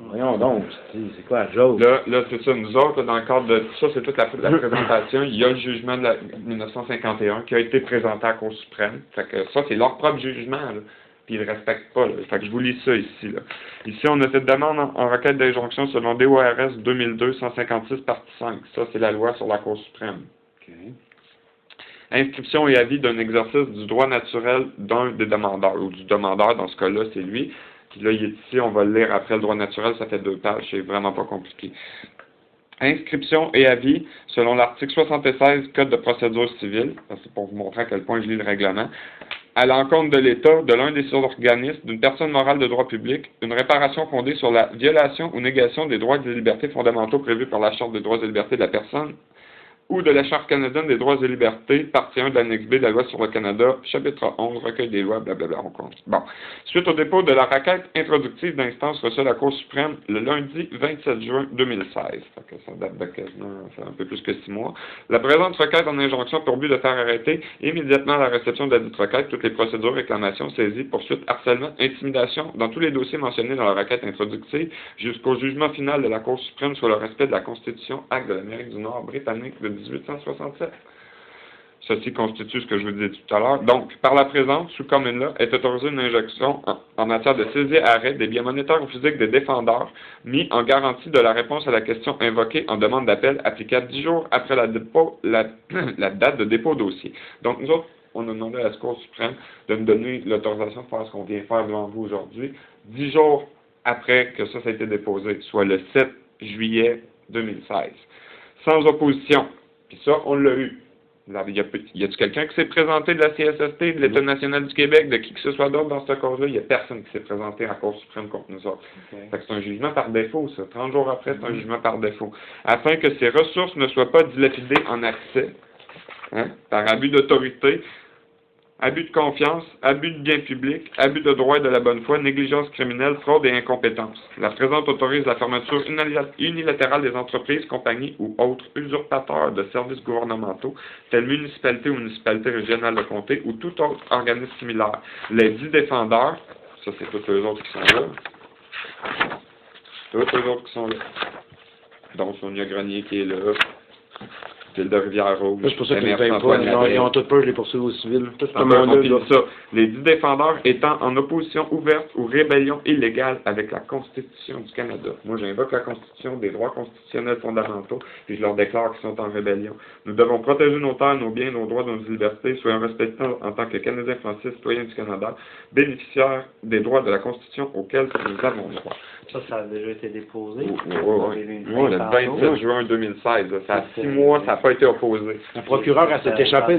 Voyons donc, c'est quoi la joke? Là, c'est ça, nous autres, dans le cadre de tout ça, c'est toute la présentation. Il y a le jugement de 1951 qui a été présenté à la Cour suprême. Fait que ça, c'est leur propre jugement, là. Puis ils ne le respectent pas, là. Fait que je vous lis ça ici, là. Ici, on a fait demande en requête d'injonction selon DORS 2002-156 partie 5. Ça, c'est la loi sur la Cour suprême. Okay. Inscription et avis d'un exercice du droit naturel d'un des demandeurs, ou du demandeur, dans ce cas-là, c'est lui. Puis là, il est ici, on va le lire après le droit naturel, ça fait 2 pages, c'est vraiment pas compliqué. Inscription et avis, selon l'article 76 Code de procédure civile, c'est pour vous montrer à quel point je lis le règlement, à l'encontre de l'État, de l'un des organismes, d'une personne morale de droit public, une réparation fondée sur la violation ou négation des droits et des libertés fondamentaux prévus par la Charte des droits et libertés de la personne, ou de la Charte canadienne des droits et libertés, partie 1 de l'annexe B de la loi sur le Canada, chapitre 11, recueil des lois, blablabla, on compte. Bon. Suite au dépôt de la requête introductive d'instance reçue à la Cour suprême le lundi 27 juin 2016, fait que ça date de quasiment, ça fait un peu plus que 6 mois, la présente requête en injonction a pour but de faire arrêter immédiatement à la réception de la dite requête toutes les procédures, réclamations, saisies, poursuites, harcèlement, intimidation dans tous les dossiers mentionnés dans la requête introductive jusqu'au jugement final de la Cour suprême sur le respect de la Constitution, acte de l'Amérique du Nord britannique de 1867. Ceci constitue ce que je vous disais tout à l'heure. Donc, par la présente, sous commune-là, est autorisée une injonction en matière de saisie arrêt des biens monétaires ou physiques des défendeurs, mis en garantie de la réponse à la question invoquée en demande d'appel applicable 10 jours après la date de dépôt au dossier. Donc, nous autres, on a demandé à la Cour suprême de nous donner l'autorisation de faire ce qu'on vient faire devant vous aujourd'hui, 10 jours après que ça a été déposé, soit le 7 juillet 2016. Sans opposition. Puis ça, on l'a eu. Y a-t-il quelqu'un qui s'est présenté de la CSST, de l'État national du Québec, de qui que ce soit d'autre dans cette cause-là? Il n'y a personne qui s'est présenté à la Cour suprême contre nous autres. Okay. Fait que c'est un jugement par défaut, ça. 30 jours après, c'est un jugement par défaut. Afin que ces ressources ne soient pas dilapidées en accès, par abus d'autorité, abus de confiance, abus de biens publics, abus de droit et de la bonne foi, négligence criminelle, fraude et incompétence. La présente autorise la fermeture unilatérale des entreprises, compagnies ou autres usurpateurs de services gouvernementaux, tels municipalités ou municipalités régionales de comté ou tout autre organisme similaire. Les 10 défendeurs, ça c'est tous les autres qui sont là, tous les autres qui sont là, dont Sonia Grenier qui est là, Ville de Rivière-Rouge, C'est pour ça qu'ils ne MRC payent pas. Antoine-Labelle. Ils ont tout peur, je les poursuivre au civil. Tout ce En fait, on monde-là, finit ça. Les 10 défendeurs étant en opposition ouverte ou rébellion illégale avec la Constitution du Canada. Moi, j'invoque la Constitution, des droits constitutionnels fondamentaux, puis je leur déclare qu'ils sont en rébellion. Nous devons protéger nos terres, nos biens, nos droits, nos libertés, soyons respectés en tant que Canadiens français, citoyens du Canada, bénéficiaires des droits de la Constitution auxquels nous avons droit. Ça a déjà été déposé. Oui, le 27 juin 2016. Là. Ça a 6 mois, ça n'a pas été opposé. Le procureur s'est échappé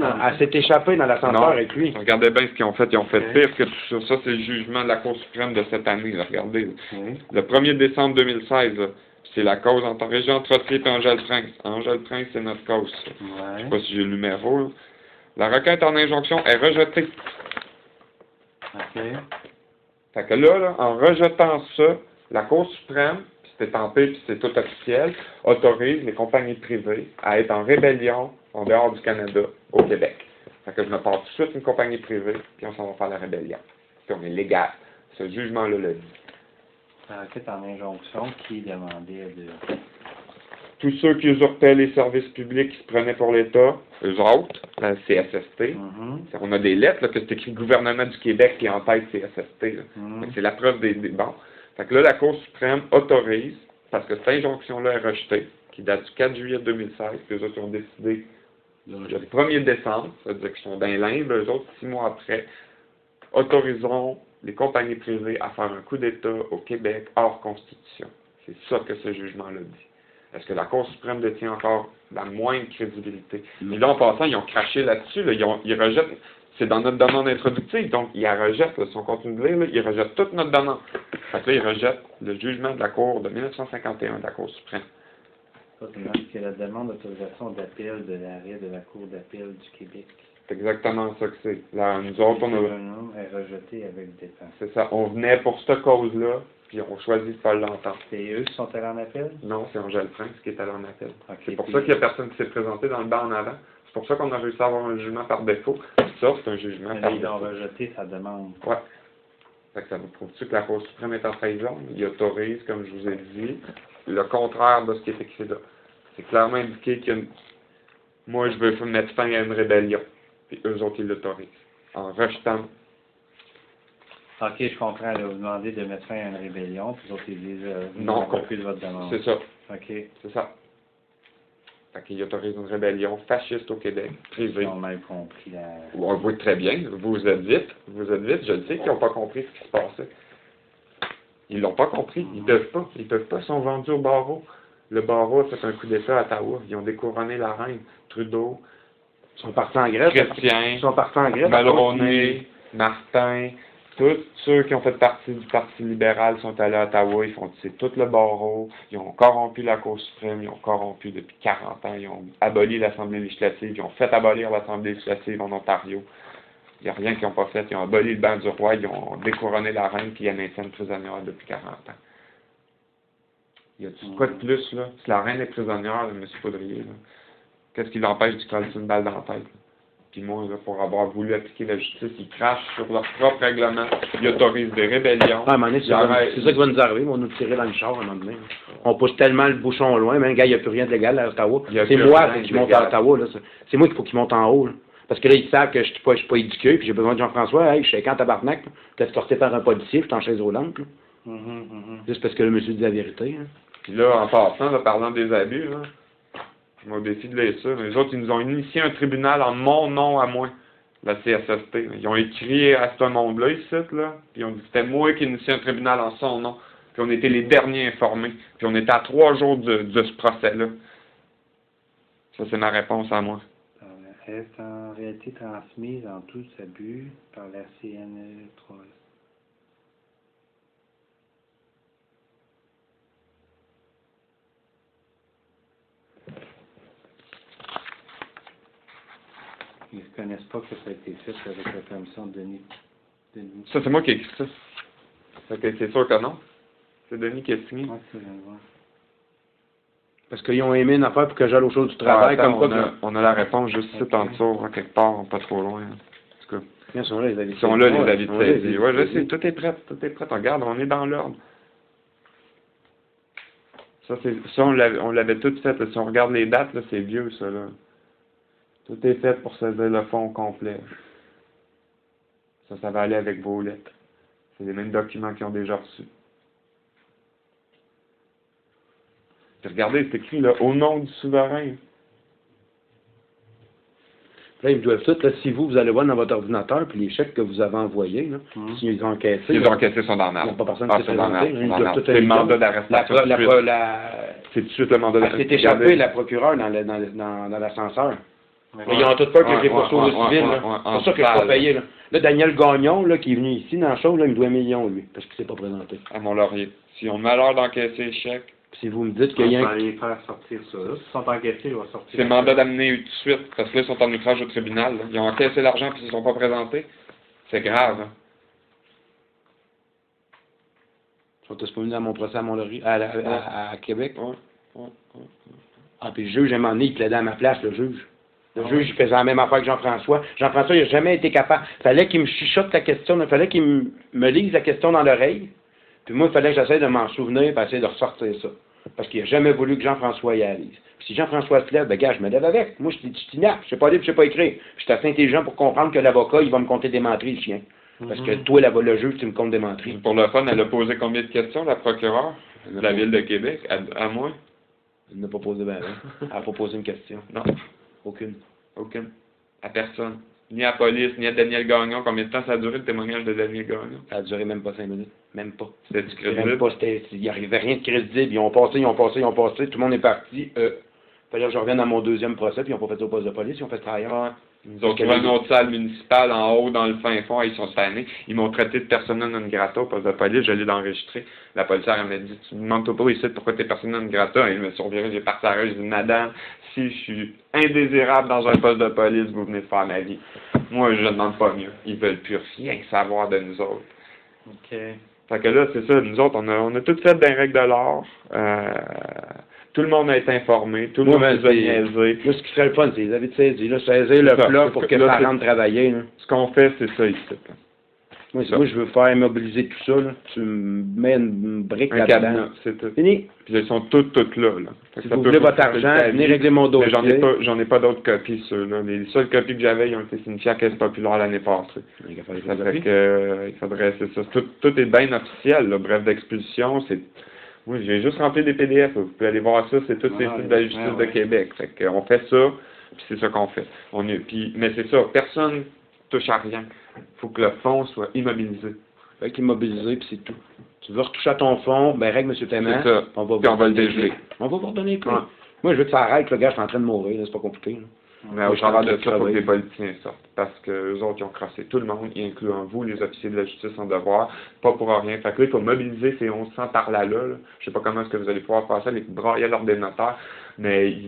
dans l'ascenseur avec lui. Regardez bien ce qu'ils ont fait. Ils ont fait pire que tout ça. Ça, c'est le jugement de la Cour suprême de cette année. Là. Regardez. Oui. Le 1er décembre 2016, là, c'est la cause entre Régent Trottier et Angèle Prince. Angèle Prince, c'est notre cause. Je ne sais pas si j'ai le numéro. Là. La requête en injonction est rejetée. OK. Fait que là, en rejetant ça, la Cour suprême, puis c'est étampé, puis c'est tout officiel, autorise les compagnies privées à être en rébellion en dehors du Canada, au Québec. Fait que je me pars tout de suite une compagnie privée, puis on s'en va faire la rébellion. Puis on est légal. Ce jugement-là le dit. La requête en injonction qui demandait de... Tous ceux qui usurpaient les services publics qui se prenaient pour l'État, eux autres, la CSST, on a des lettres là, que c'est écrit gouvernement du Québec qui est en tête CSST. C'est la preuve des... Bon. Fait que là, la Cour suprême autorise, parce que cette injonction-là est rejetée, qui date du 4 juillet 2016, puis eux autres ont décidé le 1er décembre, c'est-à-dire qu'ils sont dans l'Inde, eux autres, 6 mois après, autoriseront les compagnies privées à faire un coup d'État au Québec hors Constitution. C'est ça que ce jugement-là dit. Est-ce que la Cour suprême détient encore la moindre crédibilité? Mais là, en passant, ils ont craché là-dessus, là, ils rejettent, c'est dans notre demande introductive, donc ils la rejettent, là, si on continue de lire, là, ils rejettent toute notre demande. Fait que là, ils rejettent le jugement de la Cour de 1951 de la Cour suprême. Ça, c'est la demande d'autorisation d'appel de l'arrêt de la Cour d'appel du Québec. C'est exactement ça que c'est. Là, nous autres, on a... est rejeté avec défense. C'est ça. On venait pour cette cause-là, puis on choisit de ne pas l'entendre. C'est eux qui sont allés en appel? Non, c'est Angèle Prince qui est allé en appel. Okay, c'est pour ça qu'il n'y a personne qui s'est présenté dans le banc en avant. C'est pour ça qu'on a réussi à avoir un jugement par défaut. Ça, c'est un jugement par défaut. Ils ont rejeté sa demande. Ouais. Fait que ça nous prouve-tu que la Cour suprême est en trahison? Il autorise, comme je vous ai dit, le contraire de ce qui est écrit là. C'est clairement indiqué que moi, je veux mettre fin à une rébellion. Puis eux autres, ils l'autorisent. En rejetant. OK, je comprends. Là, vous demandez de mettre fin à une rébellion, puis les autres, ils disent non, plus de votre demande. C'est ça. OK. C'est ça. Fait qu'ils autorisent une rébellion fasciste au Québec, privée. Ils ont mal compris la... On voit très bien. Vous êtes vite. Je le sais qu'ils n'ont pas compris ce qui se passait. Ils l'ont pas compris. Ils peuvent pas. Ils peuvent pas. Ils sont vendus au barreau. Le barreau a fait un coup d'État à Ottawa. Ils ont découronné la reine. Trudeau. Ils sont partis en grève. Chrétien. Ils sont partis en grève. Mulroney, Martin. Tous ceux qui ont fait partie du Parti libéral sont allés à Ottawa. Ils font c'est tout le barreau. Ils ont corrompu la Cour suprême. Ils ont corrompu depuis 40 ans. Ils ont aboli l'Assemblée législative. Ils ont fait abolir l'Assemblée législative en Ontario. Il n'y a rien qu'ils n'ont pas fait. Ils ont aboli le banc du roi. Ils ont découronné la reine puis ils maintiennent prisonnière depuis 40 ans. Y a-tu quoi de plus, là? Si la reine est prisonnière, M. Poudrier, là, qu'est-ce qui l'empêche de coller une balle dans la tête? Puis moi, là, pour avoir voulu appliquer la justice, ils crachent sur leur propre règlement, ils autorisent des rébellions. Ah, à un moment donné, c'est ça qui va nous arriver, ils vont nous tirer dans le char à un moment donné. On pousse tellement le bouchon loin, mais gars, il n'y a plus rien de légal à Ottawa. C'est moi qui monte à Ottawa, là. C'est moi qu'il faut qu'il monte en haut, là. Parce que là, ils savent que je suis pas éduqué, puis j'ai besoin de Jean-François, hey, je suis quand tabarnak, t'es escorté par un policier, puis t'es en chaise roulante, là. Juste parce que le monsieur dit la vérité, hein. Puis là, en passant, là, parlant des abus, là, je m'au défi de lire ça. Les autres, ils nous ont initié un tribunal en mon nom à moi, la CSST. Ils ont écrit à ce monde-là, ici, là, puis ils ont dit que c'était moi qui initiais un tribunal en son nom. Puis on était les derniers informés. Puis on était à 3 jours de ce procès-là. Ça, c'est ma réponse à moi. Est en réalité transmise en tous abus par la CNE 3. Ils ne connaissent pas que ça a été fait avec la commission de Denis. Ça, c'est moi qui ai écrit ça. Fait que c'est sûr que non. C'est Denis qui a signé. Ouais, c'est bien. Parce qu'ils ont aimé une affaire pour que j'aille au show du travail. Attends, comme on a la réponse juste ici en dessous, quelque part, pas trop loin. En tout cas. Ils sont là, les avis de saisie. Les avis de saisie. Ouais, je sais, tout est prêt. Regarde, on est dans l'ordre. Ça on l'avait tout fait. Là. Si on regarde les dates, là, c'est vieux, ça, là. Tout est fait pour saisir le fonds complet. Ça va aller avec vos lettres. C'est les mêmes documents qu'ils ont déjà reçus. Puis regardez, c'est écrit, là, au nom du souverain. Là, ils me doivent tout. Là, si vous allez voir dans votre ordinateur, puis les chèques que vous avez envoyés, là, s'ils ont encaissé... Ils ont encaissé son dans il n'y a pas personne qui qui s'est présenté. C'est le mandat d'arrestation. C'est tout de suite le mandat d'arrestation. C'est échappé, la procureure, dans l'ascenseur. Ils ont tout peur que je les poursuive au civil. C'est pour ça que je ne suis pas payé. Là, Daniel Gagnon, là, qui est venu ici dans la chose, là, il me doit 1 million, lui, parce qu'il ne s'est pas présenté. À Mont-Laurier. Si on a malheur d'encaisser les chèques... Si vous me dites qu'il y a un... aller faire sortir ça. S'ils sont encaissés, ils vont sortir. C'est le mandat d'amener tout de suite, parce que là, ils sont en outrage au tribunal. Là. Ils ont encaissé l'argent puis ils ne sont pas présentés. C'est grave. Hein. Ils sont tous pas venus dans mon procès à Mont-Laurier, à Québec. Ouais. Ah, puis le juge, à un moment donné, il plaidait à ma place, le juge. Le juge, il faisait la même affaire que Jean-François. Jean-François, il n'a jamais été capable. Il fallait qu'il me chuchote la question, il fallait qu'il me lise la question dans l'oreille. Puis moi, il fallait que j'essaie de m'en souvenir et essayer de ressortir ça. Parce qu'il n'a jamais voulu que Jean-François y lise. Puis si Jean-François se lève, ben gars, je me lève avec. Moi, je suis inapte, je sais pas lire, je sais pas écrire. Je suis assez intelligent pour comprendre que l'avocat, il va me compter des menteries, le chien. Parce que toi, le juge, tu me comptes des menteries. Pour le fun, elle a posé combien de questions, la procureure de la Ville de Québec, à moi? Elle n'a pas posé ben. Elle n'a pas posé une question. Non. Aucune. À personne. Ni à la police, ni à Daniel Gagnon. Combien de temps ça a duré le témoignage de Daniel Gagnon? Ça a duré même pas 5 minutes. Même pas. C'était-tu crédible? Il n'y arrivait rien de crédible. Ils ont passé. Tout le monde est parti. Fallait que je revienne à mon deuxième procès, puis ils n'ont pas fait au poste de police, ils ont fait travailler. Ils ont trouvé une autre salle municipale en haut, dans le fin fond, ils sont tannés. Ils m'ont traité de persona non grata au poste de police, je l'ai enregistré. La policière, elle m'a dit, tu ne demandes pas ici pourquoi tu es persona non grata. Et je me suis reviré, j'ai parti à la rue, j'ai dit, madame, si je suis indésirable dans un poste de police, vous venez de faire ma vie. Moi, je ne demande pas mieux. Ils veulent plus rien savoir de nous autres. OK. Fait que là, c'est ça, nous autres, on a tout fait d'un règle de l'or. Tout le monde a été informé, tout le monde nous a niaisé. Là, ce qui serait le fun, c'est les avis de saisie, là, saisir le plat pour que ça rentre travailler. Là. Ce qu'on fait, c'est ça ici. Moi, je veux faire immobiliser tout ça. Là. Tu me mets une brique là-dedans. C'est tout. Fini. Puis ils sont toutes là. Si vous voulez votre argent, venez régler mon dossier. J'en ai pas d'autres copies, ceux-là. Les seules copies que j'avais, ils ont été signifiées à Caisse populaire l'année passée. Il faudrait, c'est ça. Tout est bien officiel, là. Bref d'expulsion, c'est... Oui, j'ai juste rempli des PDF. Vous pouvez aller voir ça, c'est tous les sites de la justice de Québec. Fait qu'on fait ça, puis c'est ça qu'on fait. Mais c'est ça, personne touche à rien. Il faut que le fonds soit immobilisé. Fait qu'immobilisé, puis c'est tout. Tu veux retoucher à ton fonds, ben règle M. Téman. C'est ça. On va le dégeler. On va vous redonner plus. Moi, je veux que ça arrête, le gars, je suis en train de mourir, c'est pas compliqué. Là. Mais au travers de ça, il faut que les politiciens sortent. Parce que eux autres, ils ont crassé tout le monde, y incluant vous, les officiers de la justice en devoir, pas pour rien. Fait que là, il faut mobiliser ces 1100 par là. Je sais pas comment est-ce que vous allez pouvoir faire ça, les brailler à l'ordinateur, mais je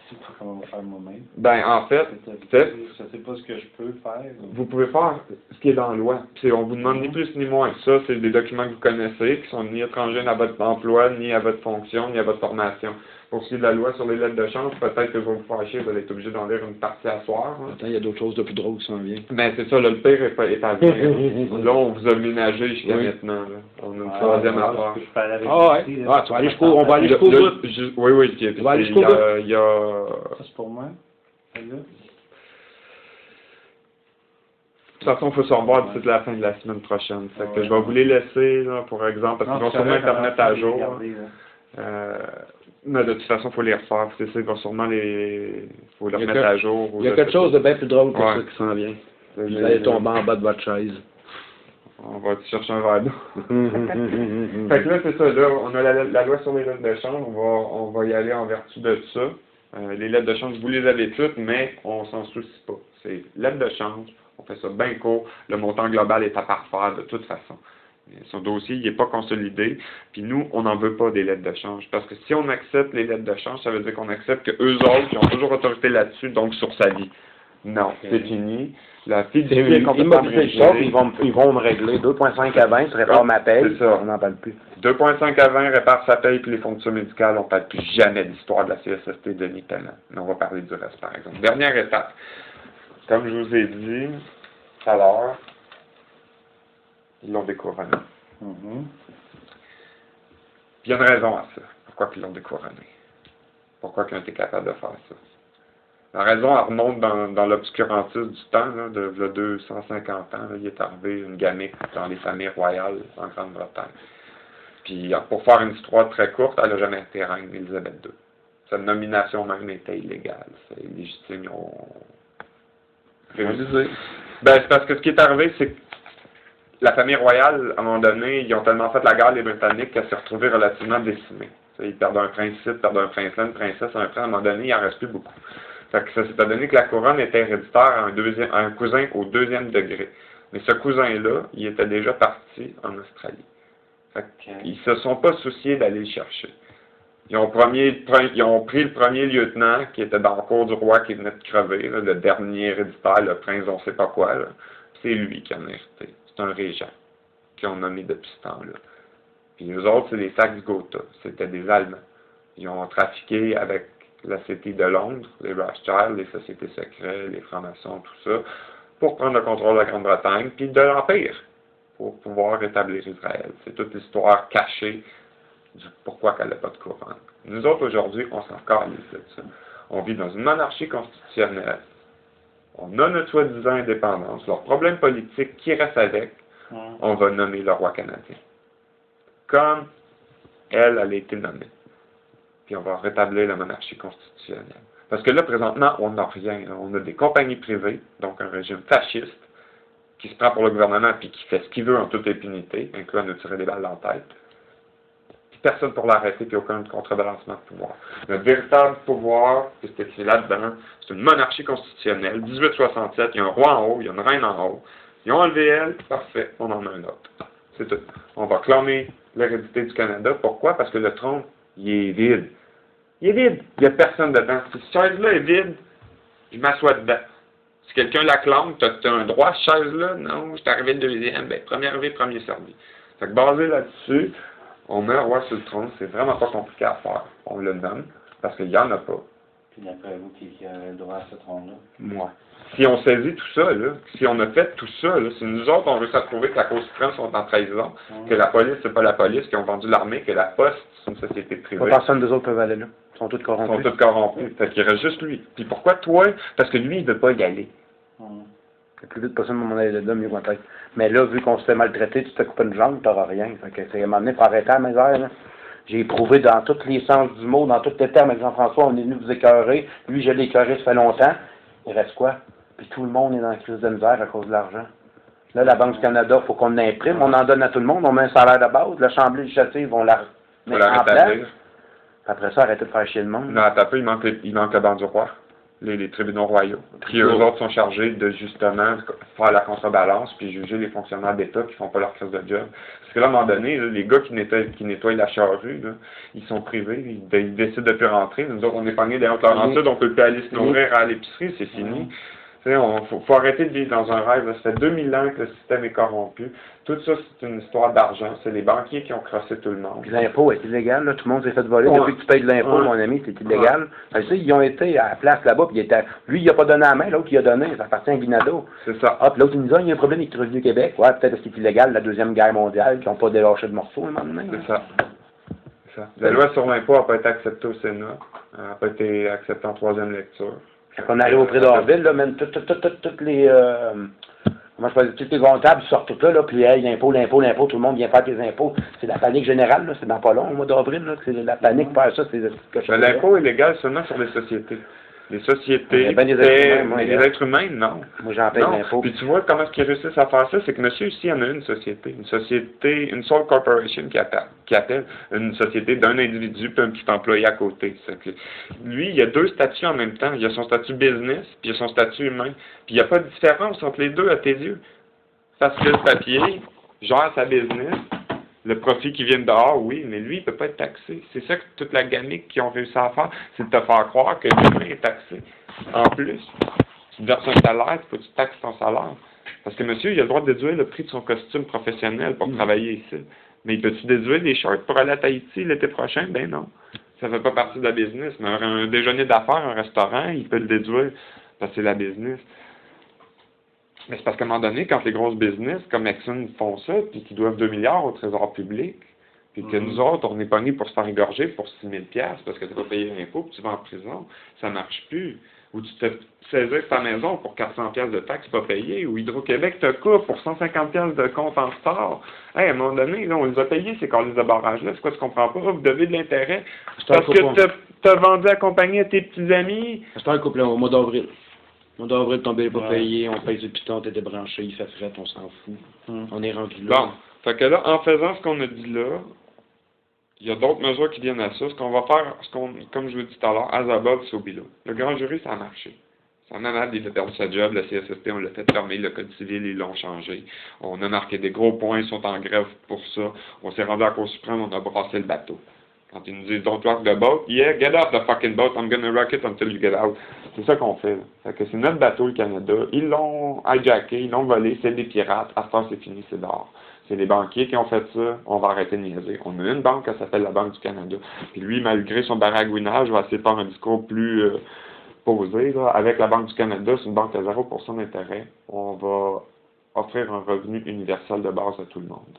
sais pas comment on va faire moi-même. Ben, en fait, je sais pas ce que je peux faire. Vous pouvez faire ce qui est dans la loi. Puis on vous demande ni plus ni moins que ça. C'est des documents que vous connaissez, qui sont ni étrangers à votre emploi, ni à votre fonction, ni à votre formation. Pour ce qui est de la loi sur les lettres de change, peut-être que vous vous fâchez, vous allez être obligé d'en lire une partie à soir. Hein. Attends, il y a d'autres choses de plus drôles qui s'en viennent. Ben, c'est ça, là, le pire est à venir. Là, on vous a ménagé jusqu'à maintenant. Là. On a une troisième affaire. Tu vas aller on va aller jusqu'au bout. Oui. On va aller jusqu'au bout. Ça, c'est pour moi. De toute façon, il faut se revoir d'ici la fin de la semaine prochaine. Fait que je vais vous les laisser, là, pour exemple, parce qu'ils vont sûrement Internet à jour. Mais de toute façon, il faut les refaire. C'est ça, ils vont sûrement faut les remettre à jour. Il y a quelque chose de bien plus drôle que ça qui s'en vient. Vous allez tomber en bas de votre chaise. On va chercher un verre d'eau. Fait que là, c'est ça. Là, on a la loi sur les lettres de change. On va y aller en vertu de ça. Les lettres de change, vous les avez toutes, mais on s'en soucie pas. C'est lettres de change. On fait ça bien court. Le montant global est à parfaire de toute façon. Son dossier, il n'est pas consolidé. Puis nous, on n'en veut pas des lettres de change. Parce que si on accepte les lettres de change, ça veut dire qu'on accepte qu'eux autres, qui ont toujours autorité là-dessus, donc sur sa vie. Non, c'est fini. La fiducie est complètement ils vont me régler 2,5 à 20, je répare ma paye. C'est ça. On n'en parle plus. 2,5 à 20, répare sa paye, puis les fonctions médicales, on ne parle plus jamais d'histoire de la CSST de Denis Tallant. Mais on va parler du reste, par exemple. Dernière étape. Comme je vous ai dit tout à l'heure, ils l'ont découronné. Il y a une raison à ça. pourquoi ils l'ont découronné. Pourquoi ils ont été capables de faire ça. La raison, elle remonte dans l'obscurantisme du temps, là, de 250 ans. Là, il est arrivé une gamique dans les familles royales en Grande-Bretagne. Puis, pour faire une histoire très courte, elle n'a jamais été reine, Élisabeth II. Sa nomination même était illégale. C'est illégitime. Ils ont réussi. Ben, c'est parce que ce qui est arrivé, c'est que la famille royale, à un moment donné, ils ont tellement fait la guerre, les Britanniques, qu'elle s'est retrouvée relativement décimée. Ils perdent un prince ici, perdent un prince là, une princesse, un prince. À un moment donné, il n'en reste plus beaucoup. Fait que ça s'est donné que la couronne était héréditaire à un cousin au 2e degré. Mais ce cousin-là, il était déjà parti en Australie. Fait qu'ils se sont pas souciés d'aller le chercher. Ils ont pris le premier lieutenant qui était dans le cour du roi qui venait de crever, là, le dernier héréditaire, le prince on sait pas quoi. C'est lui qui en a hérité. C'est un régent qu'ils ont nommé depuis ce temps-là. Puis les autres, c'est les Saxe-Gotha. C'était des Allemands. Ils ont trafiqué avec la Cité de Londres, les Rothschild, les sociétés secrètes, les francs-maçons, tout ça, pour prendre le contrôle de la Grande-Bretagne, puis de l'Empire, pour pouvoir rétablir Israël. C'est toute l'histoire cachée du pourquoi qu'elle n'a pas de couronne. Nous autres, aujourd'hui, on s'en calme de ça. On vit dans une monarchie constitutionnelle. On a notre soi-disant indépendance. Leurs problèmes politiques qui restent avec, on va nommer le roi canadien. Comme elle a été nommée. Puis on va rétablir la monarchie constitutionnelle. Parce que là, présentement, on n'a rien. On a des compagnies privées, donc un régime fasciste, qui se prend pour le gouvernement puis qui fait ce qu'il veut en toute impunité, incluant nous tirer des balles dans la tête. Puis personne pour l'arrêter, puis aucun contrebalancement de pouvoir. Notre véritable pouvoir, c'est écrit là-dedans, c'est une monarchie constitutionnelle. 1867, il y a un roi en haut, il y a une reine en haut. Ils ont enlevé elle, parfait, on en a un autre. C'est tout. On va clamer l'hérédité du Canada. Pourquoi? Parce que le trône, il est vide. Il est vide. Il n'y a personne dedans. Si cette chaise-là est vide, je m'assois dedans. Si quelqu'un l'acclame, tu as un droit à cette chaise-là? Non, je suis arrivé deuxième. Ben, premier arrivé, premier servi. Fait que basé là-dessus, on met un roi sur le trône. C'est vraiment pas compliqué à faire. On le nomme, parce qu'il n'y en a pas. Puis d'après vous, qui a le droit à ce trône-là? Moi. Si on saisit tout ça, là, si on a fait tout ça, là, si nous autres, on veut à prouver que la Cour suprême sont en trahison, que la police, c'est pas la police, qui ont vendu l'armée, que la Poste, c'est une société privée. Pas personne des autres peuvent aller là. Ils sont tous corrompus. Ils sont tous corrompus. Fait qu'il reste juste lui. Puis pourquoi toi? Parce que lui, il veut pas y aller. Le plus vite possible, on aller là, mieux qu'on peut. Mais là, vu qu'on se fait maltraiter, tu te coupes une jambe, t'auras rien. Fait que c'est à un moment donné, faut arrêter à la misère, là. J'ai éprouvé dans tous les sens du mot, dans tous les termes avec Jean-François, on est venu vous écœurer. Lui, je l'ai écœuré, ça fait longtemps. Il reste quoi? Puis tout le monde est dans la crise de misère à cause de l'argent. Là, la Banque du Canada, il faut qu'on l'imprime, on en donne à tout le monde, on met un salaire de base, l'Assemblée législative, on la met en place. Après ça, arrêtez de faire chier le monde. Non, attends un peu, il manque la Banque du roi, les tribunaux royaux. Puis eux autres sont chargés de justement faire la contrebalance puis juger les fonctionnaires d'État qui font pas leur crise de job. Parce que là, à un moment donné, là, les gars qui nettoient la charrue, là, ils sont privés, ils décident de plus rentrer. Nous autres, on est pognés derrière Laurentides, on peut plus aller se nourrir à l'épicerie, c'est fini. Il faut arrêter de vivre dans un rêve. Là. Ça fait 2000 ans que le système est corrompu. Tout ça, c'est une histoire d'argent. C'est les banquiers qui ont crossé tout le monde. L'impôt est illégal. Là. Tout le monde s'est fait voler. Depuis que tu payes de l'impôt, mon ami, c'est illégal. Tu sais, ils ont été à la place là-bas. Puis lui, il n'a pas donné la main. L'autre, il a donné. Ça appartient à Guinado. C'est ça. Ah, puis l'autre, il nous dit, il y a un problème avec le Revenu Québec. Ouais, peut-être parce qu'il est illégal, la Deuxième Guerre mondiale, qui n'ont pas délâché de morceaux à un moment donné. C'est ça. La loi sur l'impôt n'a pas été acceptée au Sénat. Elle n'a pas été acceptée en 3e lecture. Quand on arrive au prix d'Orville, là, même toutes les comment je peux dire, tous les comptables sortent tout là, puis hey, l'impôt, tout le monde vient faire tes impôts. C'est la panique générale, là, c'est dans pas long, au mois d'avril, là, que c'est la panique pour faire ça, c'est l'impôt est légal seulement sur les sociétés. Les sociétés, ben les êtres humains, non. Moi, j'en paye l'impôt. Puis tu vois comment est-ce qu'ils réussissent à faire ça, c'est que monsieur ici, il y en a une société, une sole corporation qui appelle une société d'un individu puis un petit employé à côté. Que, lui, il y a deux statuts en même temps. Il y a son statut business, puis il y a son statut humain. Puis il n'y a pas de différence entre les deux à tes yeux. Parce que le papier gère sa business. Le profit qui vient de dehors, oui, mais lui, il ne peut pas être taxé. C'est ça que toute la gamique qu'ils ont réussi à faire, c'est de te faire croire que l'humain est taxé. En plus, tu verses un salaire, il faut que tu taxes ton salaire. Parce que monsieur, il a le droit de déduire le prix de son costume professionnel pour travailler ici. Mais il peut-tu déduire des shorts pour aller à Tahiti l'été prochain? Ben non. Ça ne fait pas partie de la business. Mais un déjeuner d'affaires, un restaurant, il peut le déduire parce que c'est la business. Mais c'est parce qu'à un moment donné, quand les grosses business comme Exxon font ça, puis qu'ils doivent 2 milliards au trésor public, Puis que nous autres, on est pognés pour se faire égorger pour 6 000 $ parce que tu n'as pas payé l'impôt, puis tu vas en prison. Ça ne marche plus. Ou tu te saisis ta maison pour 400 $ de taxes pas payées, ou Hydro-Québec te coupe pour 150 $ de compte en retard. Hey, à un moment donné, là, on les a payés, ces calices de barrage-là. C'est quoi, tu comprends pas? Vous devez de l'intérêt. Parce que tu as vendu la compagnie à tes petits amis. C'est un couple au mois d'avril. Au mois d'avril, ton billet n'est pas payé, on paye le piton, t'es débranché, il fait fret, on s'en fout. On est rendu là. Bon, fait que là, en faisant ce qu'on a dit là, il y a d'autres mesures qui viennent à ça. Ce qu'on va faire, comme je vous dis tout à l'heure, Azabod, c'est au bilan. Le grand jury, ça a marché. C'est malade, il a perdu sa job, le CSST, on l'a fait fermer, le Code civil, ils l'ont changé. On a marqué des gros points, ils sont en grève pour ça. On s'est rendu à la Cour suprême, on a brassé le bateau. Quand ils nous disent « Don't rock the boat », « Yeah, get off the fucking boat, I'm gonna rock it until you get out ». C'est ça qu'on fait. Fait que c'est notre bateau, le Canada. Ils l'ont hijacké, ils l'ont volé, c'est des pirates. À ce temps, c'est fini, c'est dehors. C'est les banquiers qui ont fait ça, on va arrêter de niaiser. On a une banque, elle s'appelle la Banque du Canada. Puis lui, malgré son baragouinage, va essayer de faire un discours plus posé. Là. Avec la Banque du Canada, c'est une banque à 0% d'intérêt. On va offrir un revenu universel de base à tout le monde.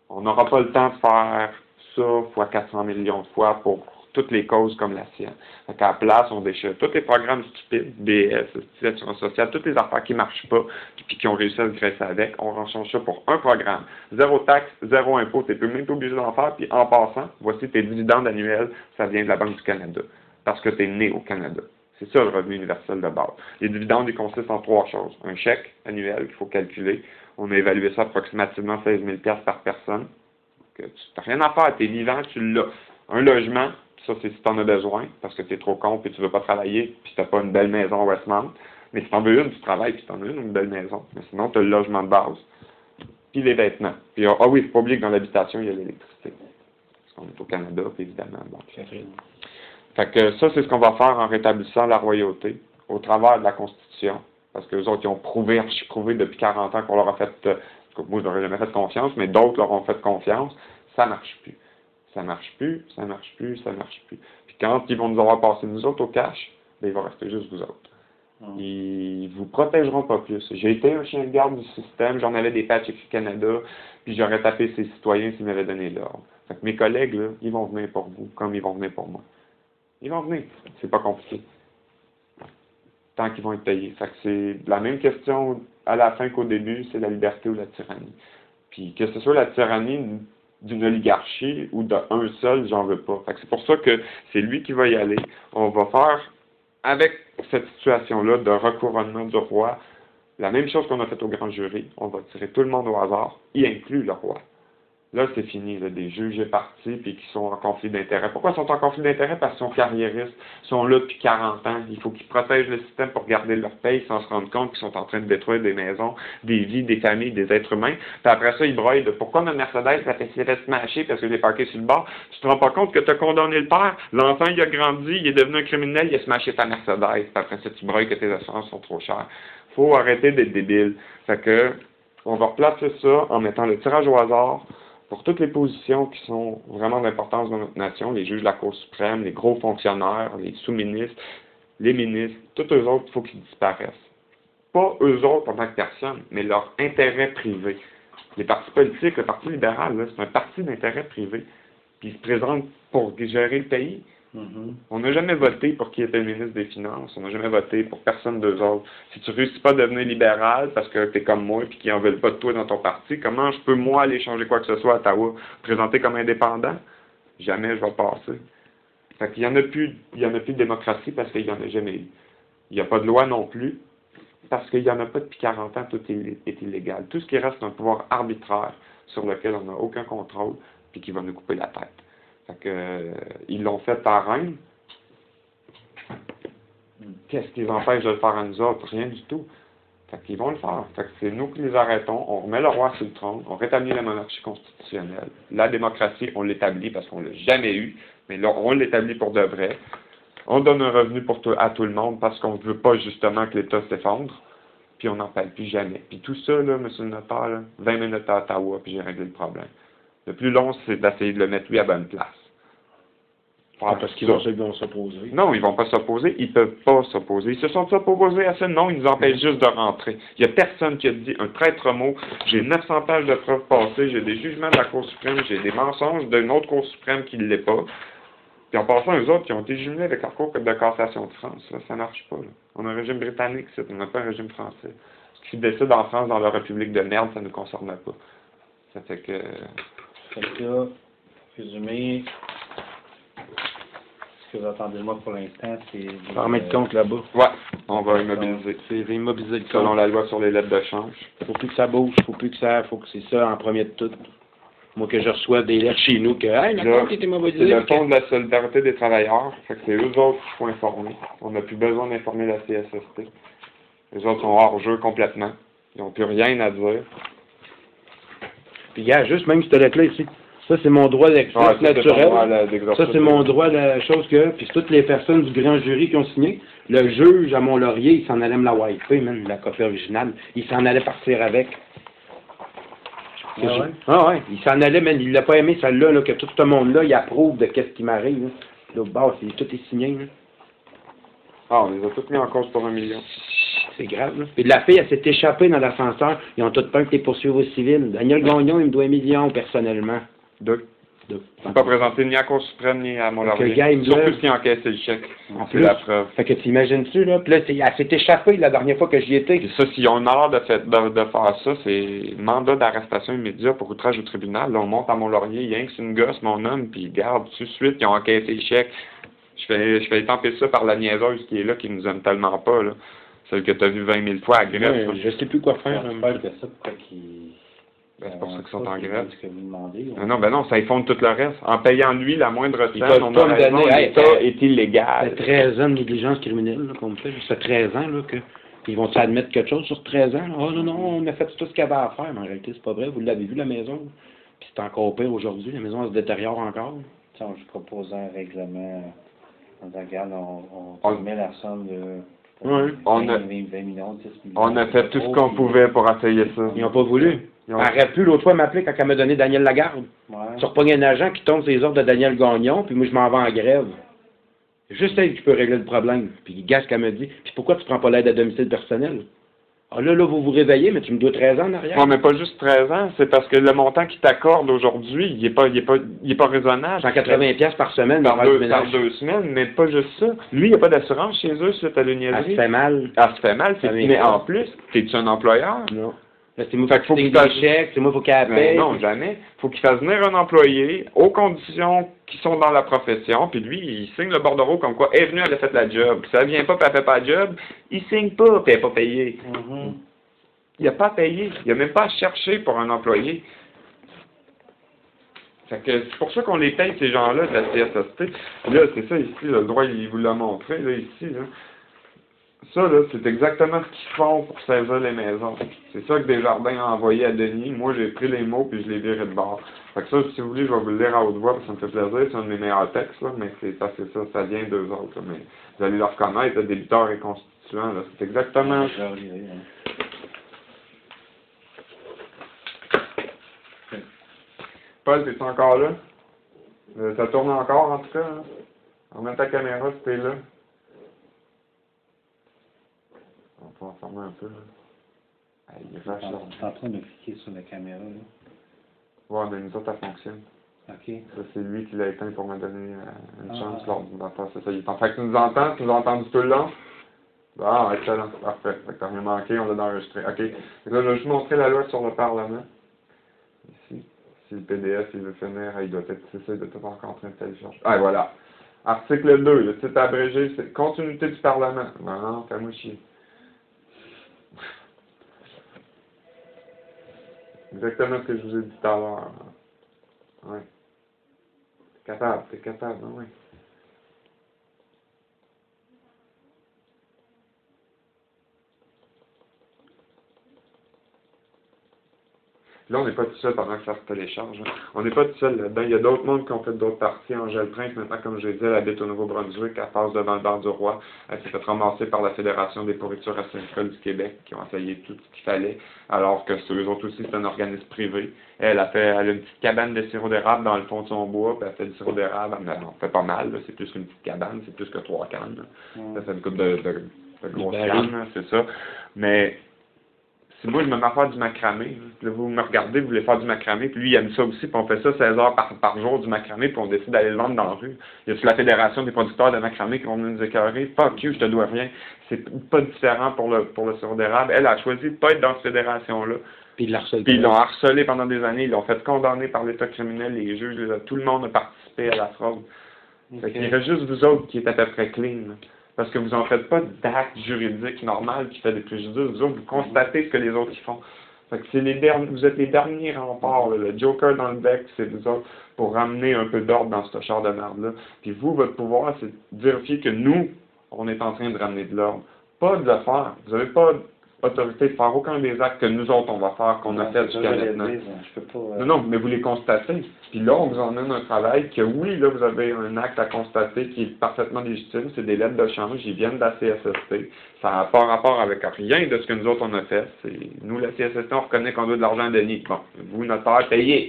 On n'aura pas le temps de faire ça fois 400 millions de fois pour toutes les causes comme la sienne. Donc, à la place, on déchire tous les programmes stupides, BS, situation sociale, toutes les affaires qui ne marchent pas, puis qui ont réussi à se graisser avec, on change ça pour un programme. Zéro taxe, zéro impôt, tu n'es même pas obligé d'en faire, puis en passant, voici tes dividendes annuels, ça vient de la Banque du Canada, parce que tu es né au Canada. C'est ça le revenu universel de base. Les dividendes, ils consistent en 3 choses. Un chèque annuel qu'il faut calculer. On a évalué ça approximativement 16 000 $ par personne. Que tu n'as rien à faire, tu es vivant, tu l'as. Un logement, ça c'est si tu en as besoin, parce que tu es trop con et tu ne veux pas travailler, puis tu n'as pas une belle maison à Westmount. Mais si tu en veux une, tu travailles, puis tu en as une belle maison. Mais sinon, tu as le logement de base. Puis les vêtements. Puis, ah oui, il ne faut pas oublier que dans l'habitation, il y a l'électricité. Parce qu'on est au Canada, puis évidemment. Bon. Fait que ça, c'est ce qu'on va faire en rétablissant la royauté au travers de la Constitution. Parce que les autres, ils ont prouvé depuis 40 ans qu'on leur a fait, moi, je leur ai jamais fait confiance, mais d'autres leur ont fait confiance. Ça marche plus. Ça marche plus, ça marche plus, ça marche plus. Puis quand ils vont nous avoir passé nous autres au cash, ben, il va rester juste vous autres. Ils vous protégeront pas plus. J'ai été un chien de garde du système, j'en avais des patchs écrits Canada, puis j'aurais tapé ces citoyens s'ils m'avaient donné l'ordre. Fait que mes collègues, là, ils vont venir pour vous, comme ils vont venir pour moi. Ils vont venir. C'est pas compliqué. Tant qu'ils vont être payés. Fait que c'est la même question à la fin qu'au début, c'est la liberté ou la tyrannie. Puis que ce soit la tyrannie d'une oligarchie ou d'un seul, j'en veux pas. Fait que c'est pour ça que c'est lui qui va y aller. On va faire, avec cette situation-là de recouronnement du roi, la même chose qu'on a fait au grand jury. On va tirer tout le monde au hasard, y inclut le roi. Là, c'est fini, là, des juges partis puis qui sont en conflit d'intérêt. Pourquoi ils sont en conflit d'intérêt? Parce qu'ils sont carriéristes, ils sont là depuis 40 ans. Il faut qu'ils protègent le système pour garder leur paye sans se rendre compte qu'ils sont en train de détruire des maisons, des vies, des familles, des êtres humains. Puis après ça, ils broient de pourquoi ma Mercedes s'est fait smasher parce que je l'ai parqué sur le bord. Tu te rends pas compte que tu as condamné le père. L'enfant, il a grandi, il est devenu un criminel, il a smashé ta Mercedes. Puis après ça, tu broies que tes assurances sont trop chères. Faut arrêter d'être débile. Fait que, on va replacer ça en mettant le tirage au hasard pour toutes les positions qui sont vraiment d'importance dans notre nation, les juges de la Cour suprême, les gros fonctionnaires, les sous-ministres, les ministres, tous eux autres, il faut qu'ils disparaissent. Pas eux autres en tant que personne, mais leur intérêt privé. Les partis politiques, le Parti libéral, c'est un parti d'intérêt privé. Puis ils se présentent pour gérer le pays. On n'a jamais voté pour qui était le ministre des Finances. On n'a jamais voté pour personne d'eux autres. Si tu ne réussis pas à devenir libéral parce que tu es comme moi et qu'ils n'en veulent pas de toi dans ton parti, comment je peux, moi, aller changer quoi que ce soit à Ottawa? Présenter comme indépendant? Jamais je vais passer. Fait qu'il n'y en a plus de démocratie parce qu'il n'y en a jamais eu. Il n'y a pas de loi non plus parce qu'il n'y en a pas depuis 40 ans, tout est illégal. Tout ce qui reste, c'est un pouvoir arbitraire sur lequel on n'a aucun contrôle puis qui va nous couper la tête. Fait que, ils l'ont fait à Rennes. Qu'est-ce qui les empêche de le faire à nous autres? Rien du tout. Fait qu'ils vont le faire. Fait que c'est nous qui les arrêtons. On remet le roi sur le trône. On rétablit la monarchie constitutionnelle. La démocratie, on l'établit parce qu'on ne l'a jamais eu. Mais là, on l'établit pour de vrai. On donne un revenu à tout le monde parce qu'on ne veut pas justement que l'État s'effondre. Puis on n'en parle plus jamais. Puis tout ça, là, monsieur le notaire, là, 20 minutes à Ottawa, puis j'ai réglé le problème. Le plus long, c'est d'essayer de le mettre, lui, à bonne place. Parce qu'ils vont s'opposer. Non, ils vont pas s'opposer, ils peuvent pas s'opposer. Ils se sont opposés à ça? Non, ils nous empêchent juste de rentrer. Il y a personne qui a dit un traître mot. J'ai 900 pages de preuves passées, j'ai des jugements de la Cour suprême, j'ai des mensonges d'une autre Cour suprême qui ne l'est pas. Puis en passant, eux autres qui ont été jumelés avec la Cour de cassation de France, là, ça marche pas. Là. On a un régime britannique, on n'a pas un régime français. Ce qui décide en France dans leur république de merde, ça ne nous concerne pas. Ça fait que... Fait que là, résumé, ce que vous attendez de moi pour l'instant, c'est... On va remettre le compte là-bas. Ouais, on va immobiliser. C'est immobiliser le compte. Selon la loi sur les lettres de change. Faut plus que ça bouge, faut que c'est ça en premier de tout. Moi, que je reçois des lettres chez nous que, hey, la compte est immobilisée. C'est le Fonds de la solidarité des travailleurs. Fait que c'est eux autres qu'il faut informer. On n'a plus besoin d'informer la CSST. Les autres sont hors jeu complètement. Ils n'ont plus rien à dire. Puis, gars, juste même cette lettre-là ici. Ça, c'est mon droit d'exercice naturel. Ça, c'est mon droit de la chose que. Puis, toutes les personnes du grand jury qui ont signé. Le juge à Mont-Laurier, il s'en allait me la wiper, même, la copie originale. Il s'en allait partir avec. Ouais? Il s'en allait, mais il l'a pas aimé, celle-là, là, que tout ce monde-là, il approuve de qu'est-ce qui m'arrive. L'autre bord, tout est signé. Là. Ah, on les a tous mis en cause pour 1 million. C'est grave, là. Puis la fille, elle s'est échappée dans l'ascenseur. Ils ont tout peur que les poursuivre au civil. Daniel Gagnon, il me doit 1 million, personnellement. Deux. Il pas présenté ni à la Cour suprême, ni à Mont-Laurier. Surtout s'il a encaissé le chèque. C'est la preuve. Fait que t'imagines-tu, là? Puis là, elle s'est échappée la dernière fois que j'y étais. Et ça, s'ils ont une malheur de faire ça, c'est mandat d'arrestation immédiat pour outrage au tribunal. Là, on monte à Mont-Laurier, il y a une gosse, mon homme, puis il garde tout de suite, ils ont encaissé le chèque. Je fais étamper ça par la niaiseuse qui est là, qui nous aime tellement pas, là. Celle que tu as vu 20 000 fois à grève. Ouais, je sais plus quoi faire. J'espère que ça, pourquoi qu'ils... C'est pour ça qu'ils sont en grève. Ce que vous demandez. Non, ça effondre tout le reste. En payant lui la moindre scène, on a raison, l'État est illégal. Ça fait 13 ans de négligence criminelle qu'on me fait. Ça fait 13 ans là, que ils vont admettre quelque chose sur 13 ans. Oh non, on a fait tout ce qu'il y avait à faire, mais en réalité, c'est pas vrai. Vous l'avez vu, la maison. Puis c'est encore pire aujourd'hui. La maison elle se détériore encore. Tiens, je propose un règlement. On regarde, on met la somme de... Oui. 20 millions, 10 millions. On a fait tout ce qu'on pouvait pour essayer ça. Ils n'ont pas voulu. Elle aurait pu l'autre fois m'appeler quand elle m'a donné Daniel Lagarde. Ouais. Tu repognes un agent qui tombe ses ordres de Daniel Gagnon, puis moi je m'en vais en grève. Juste elle qui peut régler le problème. Puis il gars ce qu'elle me dit. Puis pourquoi tu prends pas l'aide à domicile personnel? Ah là, vous vous réveillez, mais tu me dois 13 ans en arrière. Non, mais pas juste 13 ans, c'est parce que le montant qu'il t'accorde aujourd'hui, il est pas raisonnable. 180$ par semaine. Par 2 semaines, mais pas juste ça. Lui, il n'y a pas d'assurance chez eux suite à l'université. Elle se fait mal. Elle se fait mal, mais en plus, t'es-tu un employeur? Non. Là, c'est moi qui paye des chèques, c'est moi qu'il faut qu'elle paye. Non, jamais. Faut qu'il fasse venir un employé aux conditions qui sont dans la profession, puis lui, il signe le bordereau comme quoi, elle est venue, elle a fait la job. Si elle vient pas, puis elle fait pas la job, il signe pas, puis elle n'est pas payée. Il n'a pas à payer. Il n'a même pas à chercher pour un employé. Fait que c'est pour ça qu'on les paye, ces gens-là, de la CSST. Là, c'est ça ici, le droit, il vous l'a montré, là, ici, là. Ça, là, c'est exactement ce qu'ils font pour saisir les maisons. C'est ça que Desjardins a envoyé à Denis. Moi, j'ai pris les mots puis je les viré de bord. Fait que ça, si vous voulez, je vais vous le lire à haute voix parce que ça me fait plaisir. C'est un de mes meilleurs textes, là, mais c'est parce que ça vient d'eux autres. Là, mais vous allez le reconnaître, le débiteur et constituant. Là, c'est exactement... Paul, t'es-tu encore là? Ça tourne encore, en tout cas. Hein? Remets ta caméra si t'es là. On peut en fermer un peu, là. Il est vache, là. Je suis en train de cliquer sur la caméra, là. Ouais, mais nous autres, ça fonctionne. OK. Ça, c'est lui qui l'a éteint pour me donner une chance lors du rapport. C'est ça, il est en fait que tu nous entends? Tu nous as entendu tout le long? Ah, excellent. Parfait. Fait que t'as rien manqué, on l'a enregistré. OK. Donc là, je vais juste montrer la loi sur le Parlement. Ici. Si le PDF, il veut finir, il doit être, c'est ça, il doit être encore en train de télécharger. Ah, voilà. Article 2, le titre abrégé, c'est continuité du Parlement. Non, fais-moi chier. Exactement ce que je vous ai dit tout à l'heure. Ouais. T'es capable, oui. Là, on n'est pas tout seul pendant que ça se télécharge. Hein. On n'est pas tout seul là-dedans. Il y a d'autres mondes qui ont fait d'autres parties. Angèle Prince, maintenant, comme je l'ai dit, elle habite au Nouveau-Brunswick, elle passe devant le bar du roi. Elle s'est fait ramasser par la Fédération des pourritures agricoles du Québec, qui ont essayé tout ce qu'il fallait, alors que eux autres aussi, c'est un organisme privé. Elle a une petite cabane de sirop d'érable dans le fond de son bois, puis elle fait du sirop d'érable. On fait pas mal, c'est plus qu'une petite cabane, c'est plus que 3 cannes. Ça fait une couple de grosses cannes, c'est ça. Mais si moi, je me mets à faire du macramé, là, vous me regardez, vous voulez faire du macramé, puis lui, il aime ça aussi, puis on fait ça 16 heures par jour du macramé, puis on décide d'aller le vendre dans la rue. Il y a la Fédération des producteurs de macramé qui vont nous écœurer. Fuck you, je te dois rien. C'est pas différent pour le sirop d'érable. Elle a choisi de pas être dans cette fédération-là. Puis ils l'ont harcelé pendant des années, ils l'ont fait condamner par l'État criminel, les juges, tout le monde a participé à la fraude. Okay. Il reste juste vous autres qui êtes à peu près clean. Là. Parce que vous n'en faites pas d'acte juridique normal qui fait des préjudices. Vous autres, vous constatez ce que les autres y font. Fait que vous êtes les derniers remparts. Là. Le Joker dans le bec, c'est vous autres pour ramener un peu d'ordre dans ce char de merde-là. Puis vous, votre pouvoir, c'est de vérifier que nous, on est en train de ramener de l'ordre. Pas de le faire. Vous n'avez pas autorité de faire aucun des actes que nous autres, on va faire, qu'on a fait jusqu'à maintenant. Non, mais vous les constatez. Puis là, on vous emmène un travail que, oui, là, vous avez un acte à constater qui est parfaitement légitime. C'est des lettres de change. Ils viennent de la CSST. Ça n'a pas rapport avec rien de ce que nous autres, on a fait. Nous, la CSST, on reconnaît qu'on doit de l'argent à Denis. Bon, vous, notaire, payez.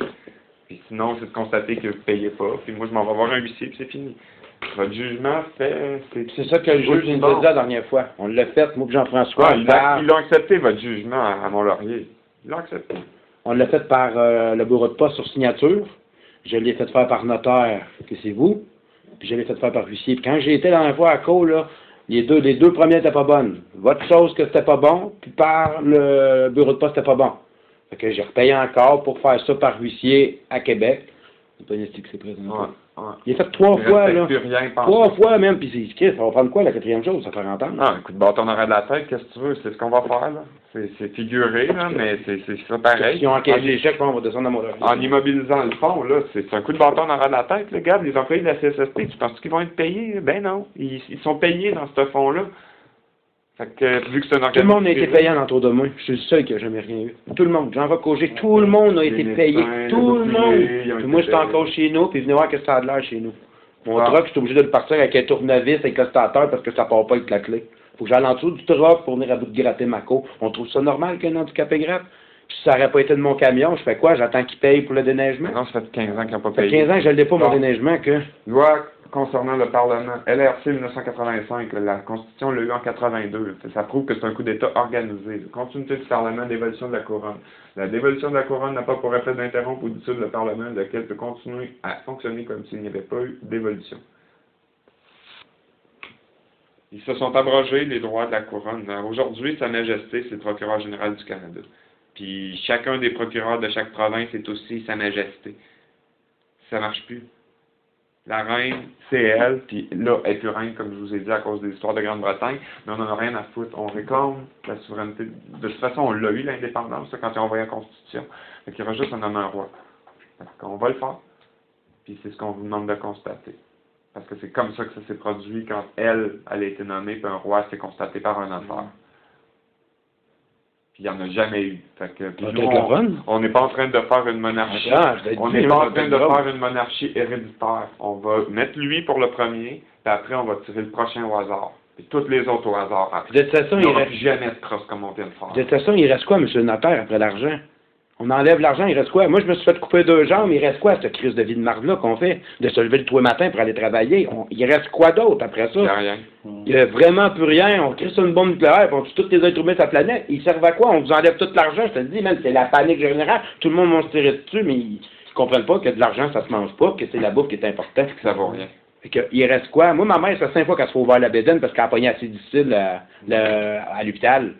Puis sinon, c'est de constater que vous ne payez pas. Puis moi, je m'en vais voir un huissier, puis c'est fini. Votre jugement fait... C'est ça que le juge nous a dit la dernière fois. On l'a fait, moi et Jean-François. Ils l'ont accepté, votre jugement, à Mont-Laurier. Ils l'ont accepté. On l'a fait par le bureau de poste sur signature. Je l'ai fait faire par notaire, que c'est vous. Puis je l'ai fait faire par huissier. Puis quand j'ai été la dernière fois à Caux, là, les deux premiers n'étaient pas bonnes. Votre chose que c'était pas bon, puis par le bureau de poste c'était pas bon. Fait que j'ai repayé encore pour faire ça par huissier à Québec. C'est pas ici que c'est présent. Ouais. Il a fait 3 fois, là. Rien, 3 fois même, puis c'est écrit. Ça va prendre quoi, la 4e chose? Ça fait entendre. Ah, écoute, bâton en arrière de la tête, qu'est-ce que tu veux? C'est ce qu'on va faire, là. C'est figuré, là, mais c'est ça pareil. Si on encaisse les chèques, on va descendre à Mont-Laurier. En immobilisant le fond, là, c'est un coup de bâton en arrière de la tête, les gars. Les employés de la CSST, tu penses qu'ils vont être payés? Ben non. Ils sont payés dans ce fond-là. Fait que, vu que c'est un organisme... Tout le monde a été payé en entour de moi. Je suis le seul qui n'a jamais rien eu. Tout le monde. Jean-Roch Cogé, tout le monde a été payé. Tout le monde. Puis moi, j'étais encore chez nous, puis venez voir que ça a de l'air chez nous. Mon truck, j'étais obligé de le partir avec un tournevis, avec le stateur, parce que ça part pas avec la clé. Faut que j'aille en dessous du truck pour venir à bout de gratter ma côte. On trouve ça normal qu'un handicapé gratte? Puis si ça n'aurait pas été de mon camion, je fais quoi? J'attends qu'il paye pour le déneigement? Non, ça fait 15 ans qu'ils n'ont pas payé. Ça fait 15 ans que je ne l'ai pas, mon déneigement, que... Loi concernant le Parlement. LRC 1985, la Constitution l'a eu en 82. Ça prouve que c'est un coup d'État organisé. Continuité du Parlement, dévolution de la Couronne. La dévolution de la Couronne n'a pas pour effet d'interrompre ou dissoudre le Parlement, lequel peut continuer à fonctionner comme s'il n'y avait pas eu d'évolution. Ils se sont abrogés les droits de la Couronne. Aujourd'hui, Sa Majesté, c'est le procureur général du Canada. Puis chacun des procureurs de chaque province est aussi Sa Majesté. Ça marche plus. La reine, c'est elle, puis là, elle est plus reine, comme je vous ai dit, à cause des histoires de Grande-Bretagne, mais on n'en a rien à foutre. On réclame la souveraineté. De toute façon, on l'a eu, l'indépendance, quand ils ont envoyé la Constitution. Fait qu'il y aura juste un homme un roi. Fait qu'on va le faire. Puis c'est ce qu'on vous demande de constater. Parce que c'est comme ça que ça s'est produit quand elle a été nommée, puis un roi s'est constaté par un notaire. Puis il n'y en a jamais eu. Fait que, puis nous, on n'est pas en train de faire une monarchie. On n'est pas en train de faire une monarchie héréditaire. On va mettre lui pour le premier, puis après on va tirer le prochain au hasard. Puis toutes les autres au hasard. Après. De toute façon, il reste jamais de crosse comme on vient de faire. De toute façon, il reste quoi, M. le notaire, après l'argent? On enlève l'argent, il reste quoi? Moi, je me suis fait couper 2 jambes, il reste quoi, cette crise de vie de marde-là qu'on fait? De se lever le tous les matins pour aller travailler. Il reste quoi d'autre après ça? Il n'y a rien. Il n'y a vraiment plus rien. On crée sur une bombe nucléaire, puis on tue tous les êtres humains de la planète. Ils servent à quoi? On vous enlève tout l'argent, je te le dis, même, c'est la panique générale. Tout le monde va se tirer dessus, mais ils ne comprennent pas que de l'argent, ça se mange pas, que c'est la bouffe qui est importante. Que ça vaut rien. Fait que, il reste quoi? Moi, ma mère, ça fait 5 fois qu'elle se fait ouvrir la bédaine parce qu'elle a pogné assez difficile à l'hôpital.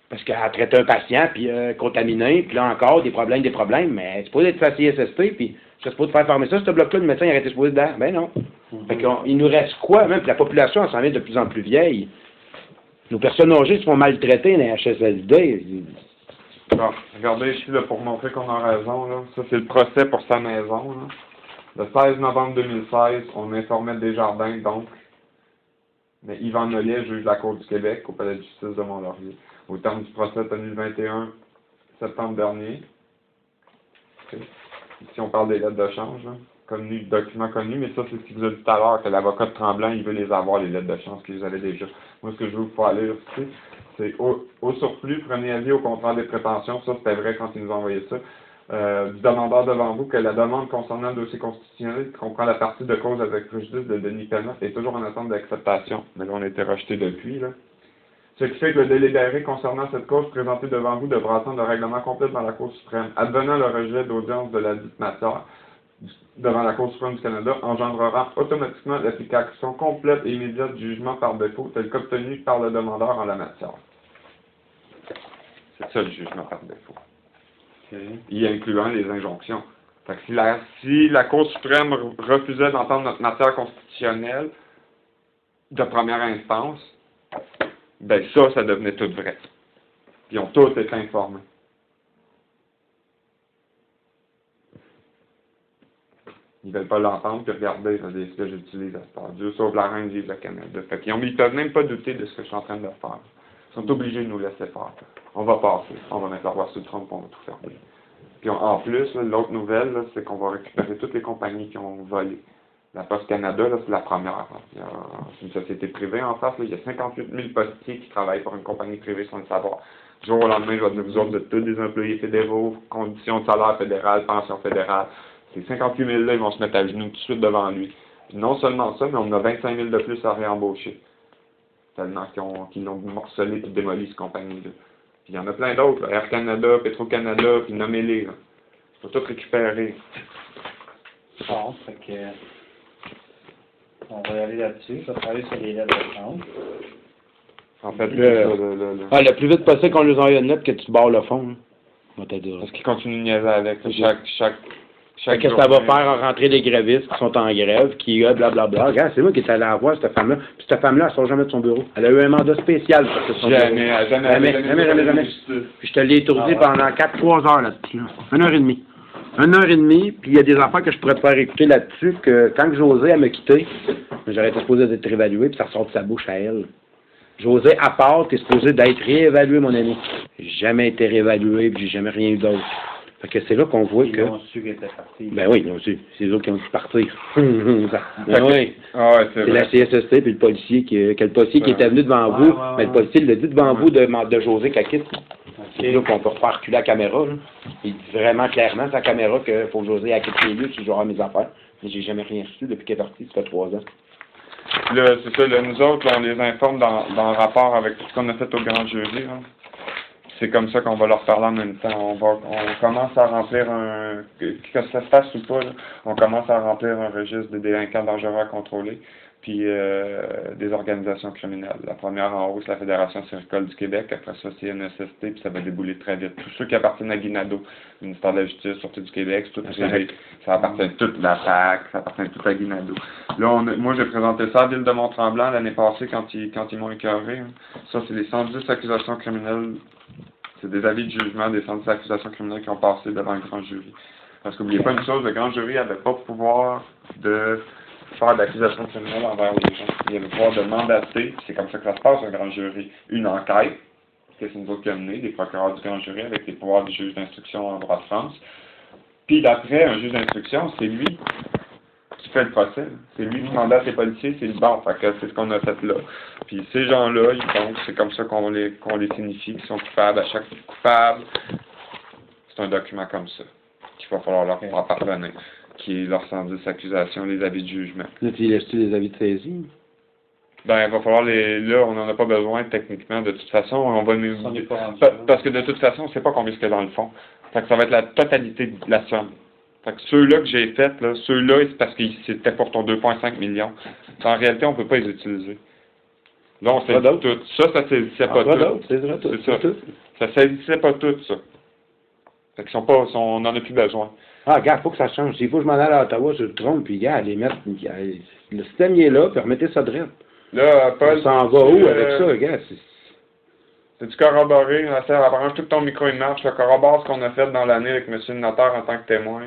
Parce qu'elle a traité un patient, puis contaminé, puis là encore, des problèmes, mais c'est supposé être facile CSST, puis je suis supposé faire fermer ça, ce bloc-là, le médecin, il aurait été supposé dedans. Ben non. Fait qu'il nous reste quoi, même, puis la population, elle s'en vient de plus en plus vieille. Nos personnes âgées se font maltraiter dans les HSLD. Bon, regardez ici, là, pour montrer qu'on a raison, là. Ça, c'est le procès pour sa maison, là. Le 16 novembre 2016, on informait Desjardins, donc, mais Yvan Nollet, juge de la Cour du Québec, au Palais de justice de Mont-Laurier. Au terme du procès tenu le 21 septembre dernier, enregistré. Ici, on parle des lettres de change, là, documents connus, mais ça, c'est ce qu'il vous a dit tout à l'heure, que l'avocat de Tremblant, il veut les avoir, les lettres de change qu'ils avaient déjà. Moi, ce que je veux vous faire lire, c'est au surplus, prenez avis au contraire des prétentions, ça, c'était vrai quand ils nous ont envoyé ça. Du demandeur devant vous que la demande concernant le dossier constitutionnel qui comprend la partie de cause avec préjudice de Denis Pellenotte est toujours en attente d'acceptation. Mais là, on a été rejeté depuis, là. Ce qui fait que le délibéré concernant cette cause présentée devant vous devra attendre le règlement complet dans la Cour suprême. Advenant le rejet d'audience de la dite matière devant la Cour suprême du Canada, engendrera automatiquement l'application complète et immédiate du jugement par défaut tel qu'obtenu par le demandeur en la matière. C'est ça le jugement par défaut. Y incluant les injonctions. Fait que si la Cour suprême refusait d'entendre notre matière constitutionnelle de première instance, ben ça devenait tout vrai. Ils ont tous été informés. Ils veulent pas l'entendre, puis regardez ce que j'utilise à ce temps. Dieu sauve la reine, vive le Canada. Fait qu'ils peuvent même pas douter de ce que je suis en train de faire. Ils sont obligés de nous laisser faire. On va passer. On va mettre la roi sur le trône, puis on va tout fermer. Puis en plus, l'autre nouvelle, c'est qu'on va récupérer toutes les compagnies qui ont volé. La Poste Canada, c'est la première. C'est une société privée en face. Il y a 58 000 postiers qui travaillent pour une compagnie privée sans le savoir. Du jour au lendemain, je vais dire, vous autres, de tous des employés fédéraux, conditions de salaire fédérales, pension fédérale. Ces 58 000-là, ils vont se mettre à genoux tout de suite devant lui. Puis non seulement ça, mais on a 25 000 de plus à réembaucher. Tellement qu'ils l'ont morcelé et démoli, cette compagnie-là. Puis il y en a plein d'autres, Air Canada, Petro-Canada, puis nommez-les. Il faut tout récupérer. Bon, fait que... On va y aller là-dessus. Je vais travailler sur les lettres de change. En fait, le plus vite possible qu'on nous envoie une note que tu barres le fond. Hein. Parce qu'ils continuent de niaiser avec. Chaque que ça va faire rentrer les grévistes qui sont en grève, qui blablabla. Regarde, c'est moi qui est allé la voir, cette femme-là. Puis cette femme-là, elle sort jamais de son bureau. Elle a eu un mandat spécial pour que son jamais. Puis je te l'ai étourdi pendant 3 heures là-dessus. 1h30. 1h30, puis il y a des affaires que je pourrais te faire écouter là-dessus, que quand José, elle m'a quitté, j'aurais été supposé d'être réévalué, puis ça sort de sa bouche à elle. José, à part, t'es supposé d'être réévalué, mon ami. J'ai jamais été réévalué, puis j'ai jamais rien eu d'autre. Fait que c'est là qu'on voit que... Ils ont su qu'elle était partie. Ben oui, ils ont su. C'est eux qui ont dû partir. Ben oui. C'est la CSST puis le policier qui était venu devant vous. Mais le policier l'a dit devant vous de José qu'elle quitte. C'est là qu'on peut refaire reculer la caméra. Là. Il dit vraiment clairement sa caméra qu'il faut que José quitte les lieux si je vais avoir mes affaires. Mais j'ai jamais rien reçu depuis qu'elle est partie, ça fait 3 ans. Là, c'est ça, là, nous autres, là, on les informe dans le rapport avec tout ce qu'on a fait au grand jury. Hein. C'est comme ça qu'on va leur parler en même temps. On commence à remplir que ça se fasse ou pas, là, on commence à remplir un registre des délinquants dangereux à contrôler, puis des organisations criminelles. La première en haut, c'est la Fédération Circole du Québec, après ça, c'est NSST, puis ça va débouler très vite. Tous ceux qui appartiennent à Guinado, le ministère de la Justice, Sûreté du Québec, c'est tout privé. Ça appartient toute la PAC, ça appartient tout à Guinado. Là, moi, j'ai présenté ça à Ville de Mont-Tremblant l'année passée quand ils m'ont écœuré. Hein. Ça, c'est les 110 accusations criminelles. C'est des avis de jugement des 110 accusations criminelles qui ont passé devant le grand jury. Parce qu'oubliez pas une chose, le grand jury n'avait pas le pouvoir de faire d'accusations criminelles envers les gens. Il avait le pouvoir de mandater, c'est comme ça que ça se passe un grand jury, une enquête, que c'est nous autres qui avons mené, des procureurs du grand jury avec les pouvoirs du juge d'instruction en droit de France. Puis d'après un juge d'instruction, c'est lui qui fait le procès. C'est lui qui mandate les policiers, c'est le bon. Fait que c'est ce qu'on a fait là. Puis ces gens-là, ils comptent, c'est comme ça qu'on les signifie, qu'ils sont coupables. À chaque coupable, c'est un document comme ça, qu'il va falloir leur parvenir, qui est leurs 110 accusations, les avis de jugement. Là, tu laisses-tu les avis de saisie? Ben, il va falloir là, on n'en a pas besoin techniquement, de toute façon, on va parce que de toute façon, on ne sait pas combien c'est dans le fond. Fait que ça va être la totalité de la somme. Fait que ceux-là que j'ai faits, là, ceux-là, c'est parce que c'était pour ton 2,5 millions. En réalité, on ne peut pas les utiliser. Là, on sait tout. Ça saisissait pas tout. C'est ça. Ça saisissait pas tout, ça. Fait qu'ils on n'en a plus besoin. Ah, regarde, faut que ça change. S'il faut que je m'en aille à Ottawa, je le trompe, puis gars, les mettre. Le système, il est là, puis remettez ça de là, Paul. On s'en va où avec ça, gars? C'est-tu corroboré? Arrange tout ton micro, il marche. Corrobore ce qu'on a fait dans l'année avec M. le notaire en tant que témoin.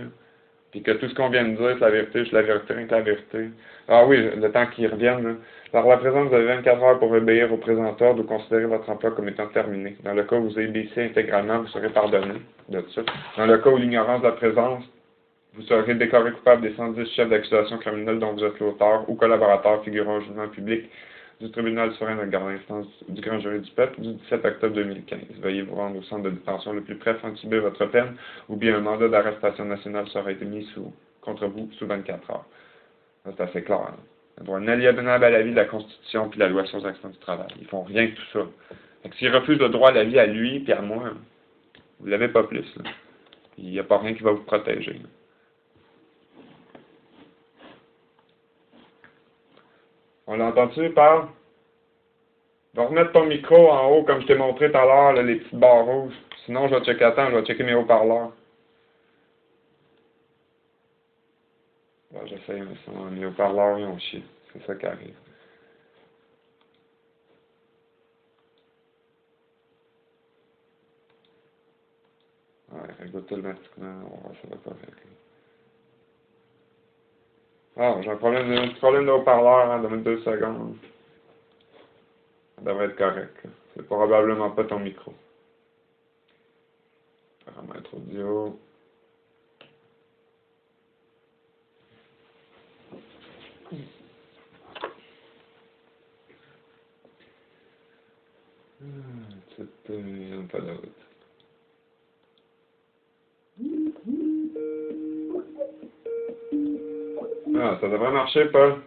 puis que tout ce qu'on vient de dire, c'est la vérité, juste la vérité, rien que la vérité. Ah oui, le temps qu'ils reviennent, là. Par la présence, vous avez 24 heures pour obéir au présent ordre ou considérer votre emploi comme étant terminé. Dans le cas où vous obéissez intégralement, vous serez pardonné de ça. Dans le cas où l'ignorance de la présence, vous serez déclaré coupable des 110 chefs d'accusation criminelle dont vous êtes l'auteur ou collaborateur figurant au jugement public du tribunal suprême de garde d'instance du grand jury du peuple du 17 octobre 2015. Veuillez vous rendre au centre de détention le plus près afin de subir votre peine, ou bien un mandat d'arrestation nationale sera émis contre vous sous 24 heures. Ça, c'est assez clair. Hein? Un droit inaliénable à la vie, la Constitution puis la loi sur les accidents du travail. Ils font rien que tout ça. Fait que s'ils refusent le droit à la vie à lui puis à moi, vous l'avez pas plus. Là. Il n'y a pas rien qui va vous protéger. Là. On l'entend-tu, Paul? Va remettre ton micro en haut comme je t'ai montré tout à l'heure, les petites barres rouges. Sinon, je vais checker je vais checker mes haut-parleurs. Bon, j'essaye, mais sinon, mes haut-parleurs, ils ont chié. C'est ça qui arrive. Ouais, règle automatiquement, on va voir ça va pas régler. Ah, j'ai un petit problème de haut-parleur, hein, donne 2 secondes. Ça devrait être correct. C'est probablement pas ton micro. Paramètre audio. C'est pas de route. Ah, ça devrait marcher, Paul.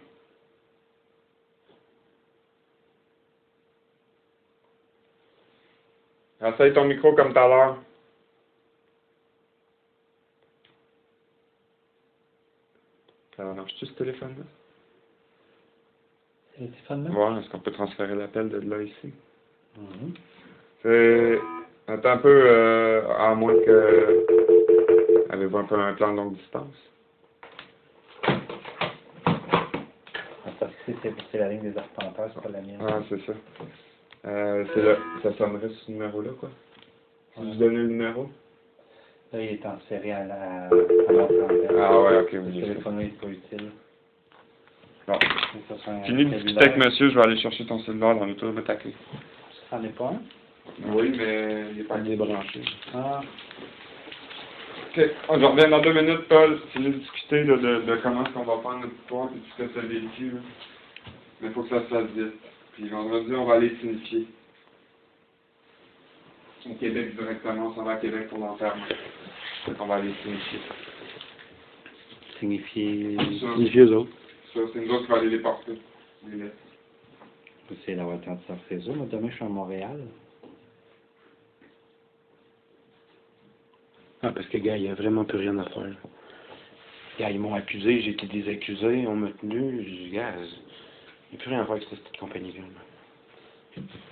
Essaye ton micro comme tout à l'heure. Ça marche-tu ce téléphone-là? C'est le téléphone-là? Ouais, est-ce qu'on peut transférer l'appel de là ici? C'est... Attends un peu, à moins que... Avez-vous un peu un plan de longue distance? Parce que c'est la ligne des arpenteurs, c'est pas la mienne. Ah, c'est ça. Ça sonnerait ce numéro-là, quoi. Si vous donnez le numéro? Là, il est transféré à l'autre antenne. Ah ouais, ok, Le oui. téléphone n'est pas utile. Bon. Ça, Fini de discuter avec monsieur, je vais aller chercher ton cellulaire dans l'auto de ta clé. Ça n'en est pas un? Oui, mais il n'est pas débranché. Ah. Ok, je reviens dans 2 minutes, Paul. Fini de discuter là, de comment est-ce qu'on va faire notre histoire et tout ce que ça véhicule. Là. Mais il faut que ça se fasse vite. Puis vendredi, on va aller signifier. Au Québec directement, on s'en va à Québec pour l'enterrement. Donc on va aller signifier. Signifier eux autres. Ça, c'est nous autres qui va aller les porter. Les lettres. C'est la voiture de Sarfaiso. Moi, demain, je suis à Montréal. Ah, parce que, gars, il n'y a vraiment plus rien à faire. Gars, ils m'ont accusé, j'ai été désaccusé, on m'a tenu. Je dis, gars, il n'y a plus rien à faire avec cette compagnie-là.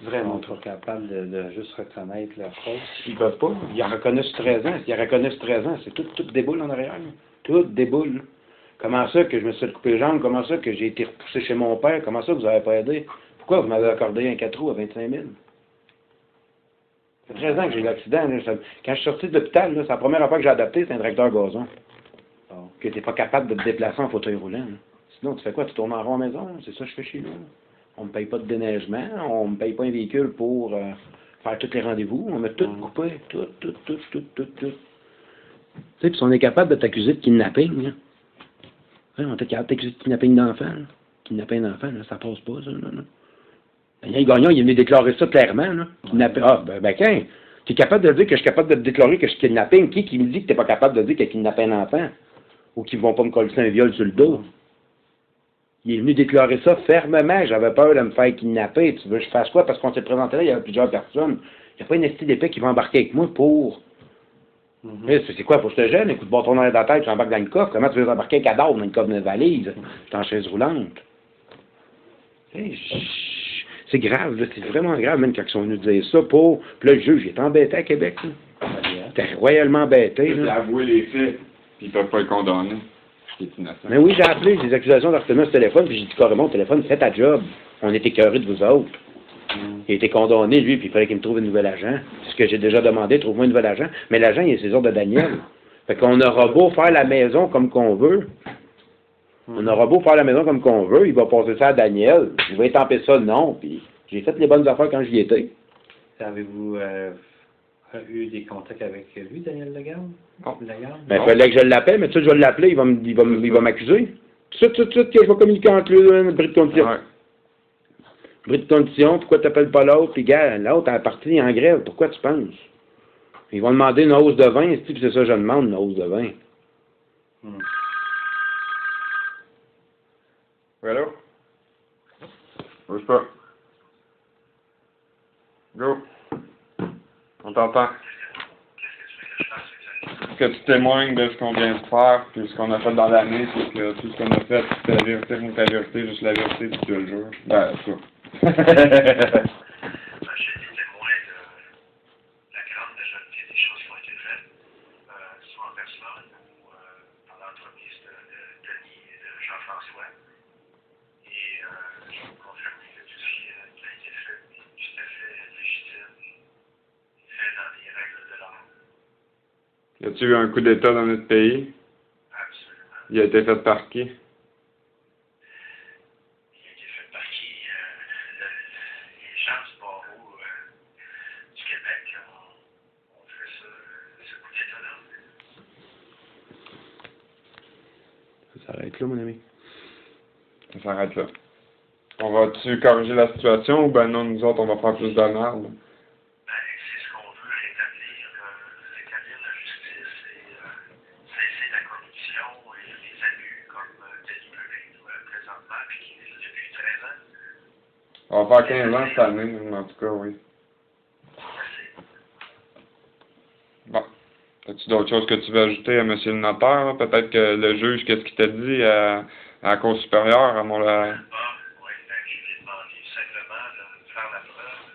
Vraiment Ils sont pas capables de juste reconnaître leur faute. Ils peuvent pas. Ils en reconnaissent 13 ans. Ils en reconnaissent 13 ans. C'est tout déboule en arrière. Là. Tout déboule. Comment ça que je me suis fait couper les jambes? Comment ça que j'ai été repoussé chez mon père? Comment ça que vous n'avez pas aidé? Pourquoi vous m'avez accordé un 4 roues à 25 000? Ça fait 13 ans que j'ai eu l'accident. Quand je suis sorti de l'hôpital, c'est la première fois que j'ai adapté, c'est un directeur gazon. Bon. Que tu n'es pas capable de te déplacer en fauteuil roulant. Là. Sinon, tu fais quoi? Tu tournes en rond à la maison? C'est ça que je fais chez nous. On ne me paye pas de déneigement. On ne me paye pas un véhicule pour faire tous les rendez-vous. On m'a tout coupé. Tout. Tu sais, puis on est capable de t'accuser de kidnapping. Là. Ouais, on est capable de t'accuser de kidnapping d'enfants. Là. Kidnapping d'enfants, là, ça passe pas, ça. Là. Daniel Gagnon, il est venu déclarer ça clairement. Là. Kidnapping. Ah, ben quand? Tu es capable de dire que je suis capable de te déclarer que je suis kidnapping. Qui me dit que tu n'es pas capable de dire qu'il a kidnappé un enfant? Ou qu'ils vont pas me coller un viol sur le dos? Il est venu déclarer ça fermement. J'avais peur de me faire kidnapper. Tu veux que je fasse quoi? Parce qu'on s'est présenté là, il y avait plusieurs personnes. Il n'y a pas une esti d'épée qui va embarquer avec moi pour... C'est quoi? Faut que je te gêne? Écoute, bâton dans la tête, tu embarques dans le coffre. Comment tu veux embarquer un cadavre dans le coffre d'une valise? Je suis en chaise roulante. C'est grave, là. C'est vraiment grave, même quand ils sont venus dire ça pour... Puis là, le juge, il est embêté à Québec. Il était royalement embêté. Il a avoué les faits, puis ils ne peuvent pas le condamner. Mais oui, j'ai appelé des accusations d'harcèlement sur téléphone, puis j'ai dit carrément au téléphone, fais ta job. On est écœurés de vous autres. Il a été condamné, lui, puis il fallait qu'il me trouve un nouvel agent. C'est ce que j'ai déjà demandé, trouve-moi un nouvel agent. Mais l'agent, il a ses ordres de Daniel. Fait qu'on aura beau faire la maison comme qu'on veut. On aura beau faire la maison comme qu'on veut, il va passer ça à Daniel. Il va étamper ça, non. Puis j'ai fait les bonnes affaires quand j'y étais. Avez-vous eu des contacts avec lui, Daniel Lagarde? Non. Lagarde? Ben, il fallait que je l'appelle, mais tout de suite, je vais l'appeler, il va m'accuser. Tout de suite, que je vais communiquer entre eux, bris de condition. Ouais. Bris de condition, pourquoi tu n'appelles pas l'autre? Puis, gars, l'autre, elle est partie en grève, pourquoi tu penses? Ils vont demander une hausse de 20, puis c'est ça que je demande, une hausse de 20. Oui, allô? Bouge pas. Go. On t'entend. Que tu témoignes de ce qu'on vient de faire, puis ce qu'on a fait dans l'année, c'est que tout ce qu'on a fait, c'est la vérité, contre la vérité, juste la vérité, puis tu le jures. Ben, ça. J'ai été témoin de la grande majorité des choses qui ont été faites, soit en personne ou par l'entreprise de Denis et de Jean-François. Et je peux confirmer que tout ce qui a été fait est tout à fait légitime, fait dans les règles de l'art. Y a-tu eu un coup d'État dans notre pays? Absolument. Il a été fait par qui? Il a été fait par qui? Les gens du barreau du Québec ont fait ce coup d'État-là. Ça s'arrête là, mon ami. Ça s'arrête là. On va-tu corriger la situation ou ben non, nous autres, on va faire plus de merde? C'est ce qu'on veut, rétablir la justice et cesser la corruption et les abus comme Denis le vit présentement, puis qui vit depuis 13 ans. On va faire 15 ans cette année, en tout cas, oui. Assez. Bon. As-tu d'autres choses que tu veux ajouter à M. le notaire? Là? Peut-être que le juge, qu'est-ce qu'il t'a dit à la Cour supérieure, à mon... Oui, je lui ai demandé simplement de faire la preuve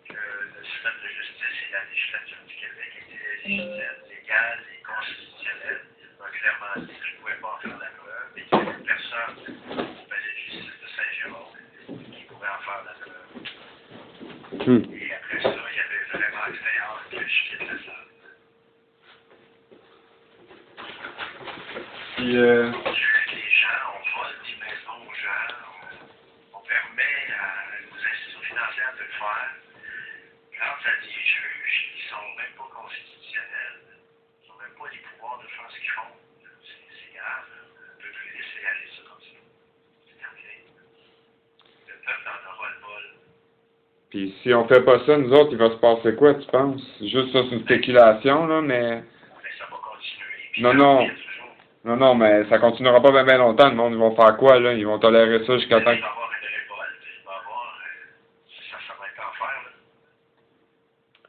que le système de justice et la législature du Québec étaient légitimes, légales et constitutionnelles. Il m'a clairement dit que je ne pouvais pas en faire la preuve et qu'il n'y avait personne au palais de justice de Saint-Jérôme qui pouvait en faire la preuve. Et après ça, il y avait vraiment très hâte que je quitte la salle. Puis, Les gens, on vole des maisons aux gens, on permet aux institutions financières de le faire grâce à des juges qui ne sont même pas constitutionnels, qui n'ont même pas les pouvoirs de faire ce qu'ils font. C'est grave, là. On ne peut plus laisser aller ça comme ça. C'est terminé. Le peuple en aura le bol. puis si on fait pas ça, nous autres, il va se passer quoi, tu penses? Juste ça, c'est une spéculation, là, mais... Mais ça va continuer. Puis Non, ça non. revient toujours. Non, mais ça continuera pas bien longtemps, le monde, ils vont faire quoi, là? Ils vont tolérer ça jusqu'à temps Il va y avoir une révolte, il va y avoir... ça va être enfer,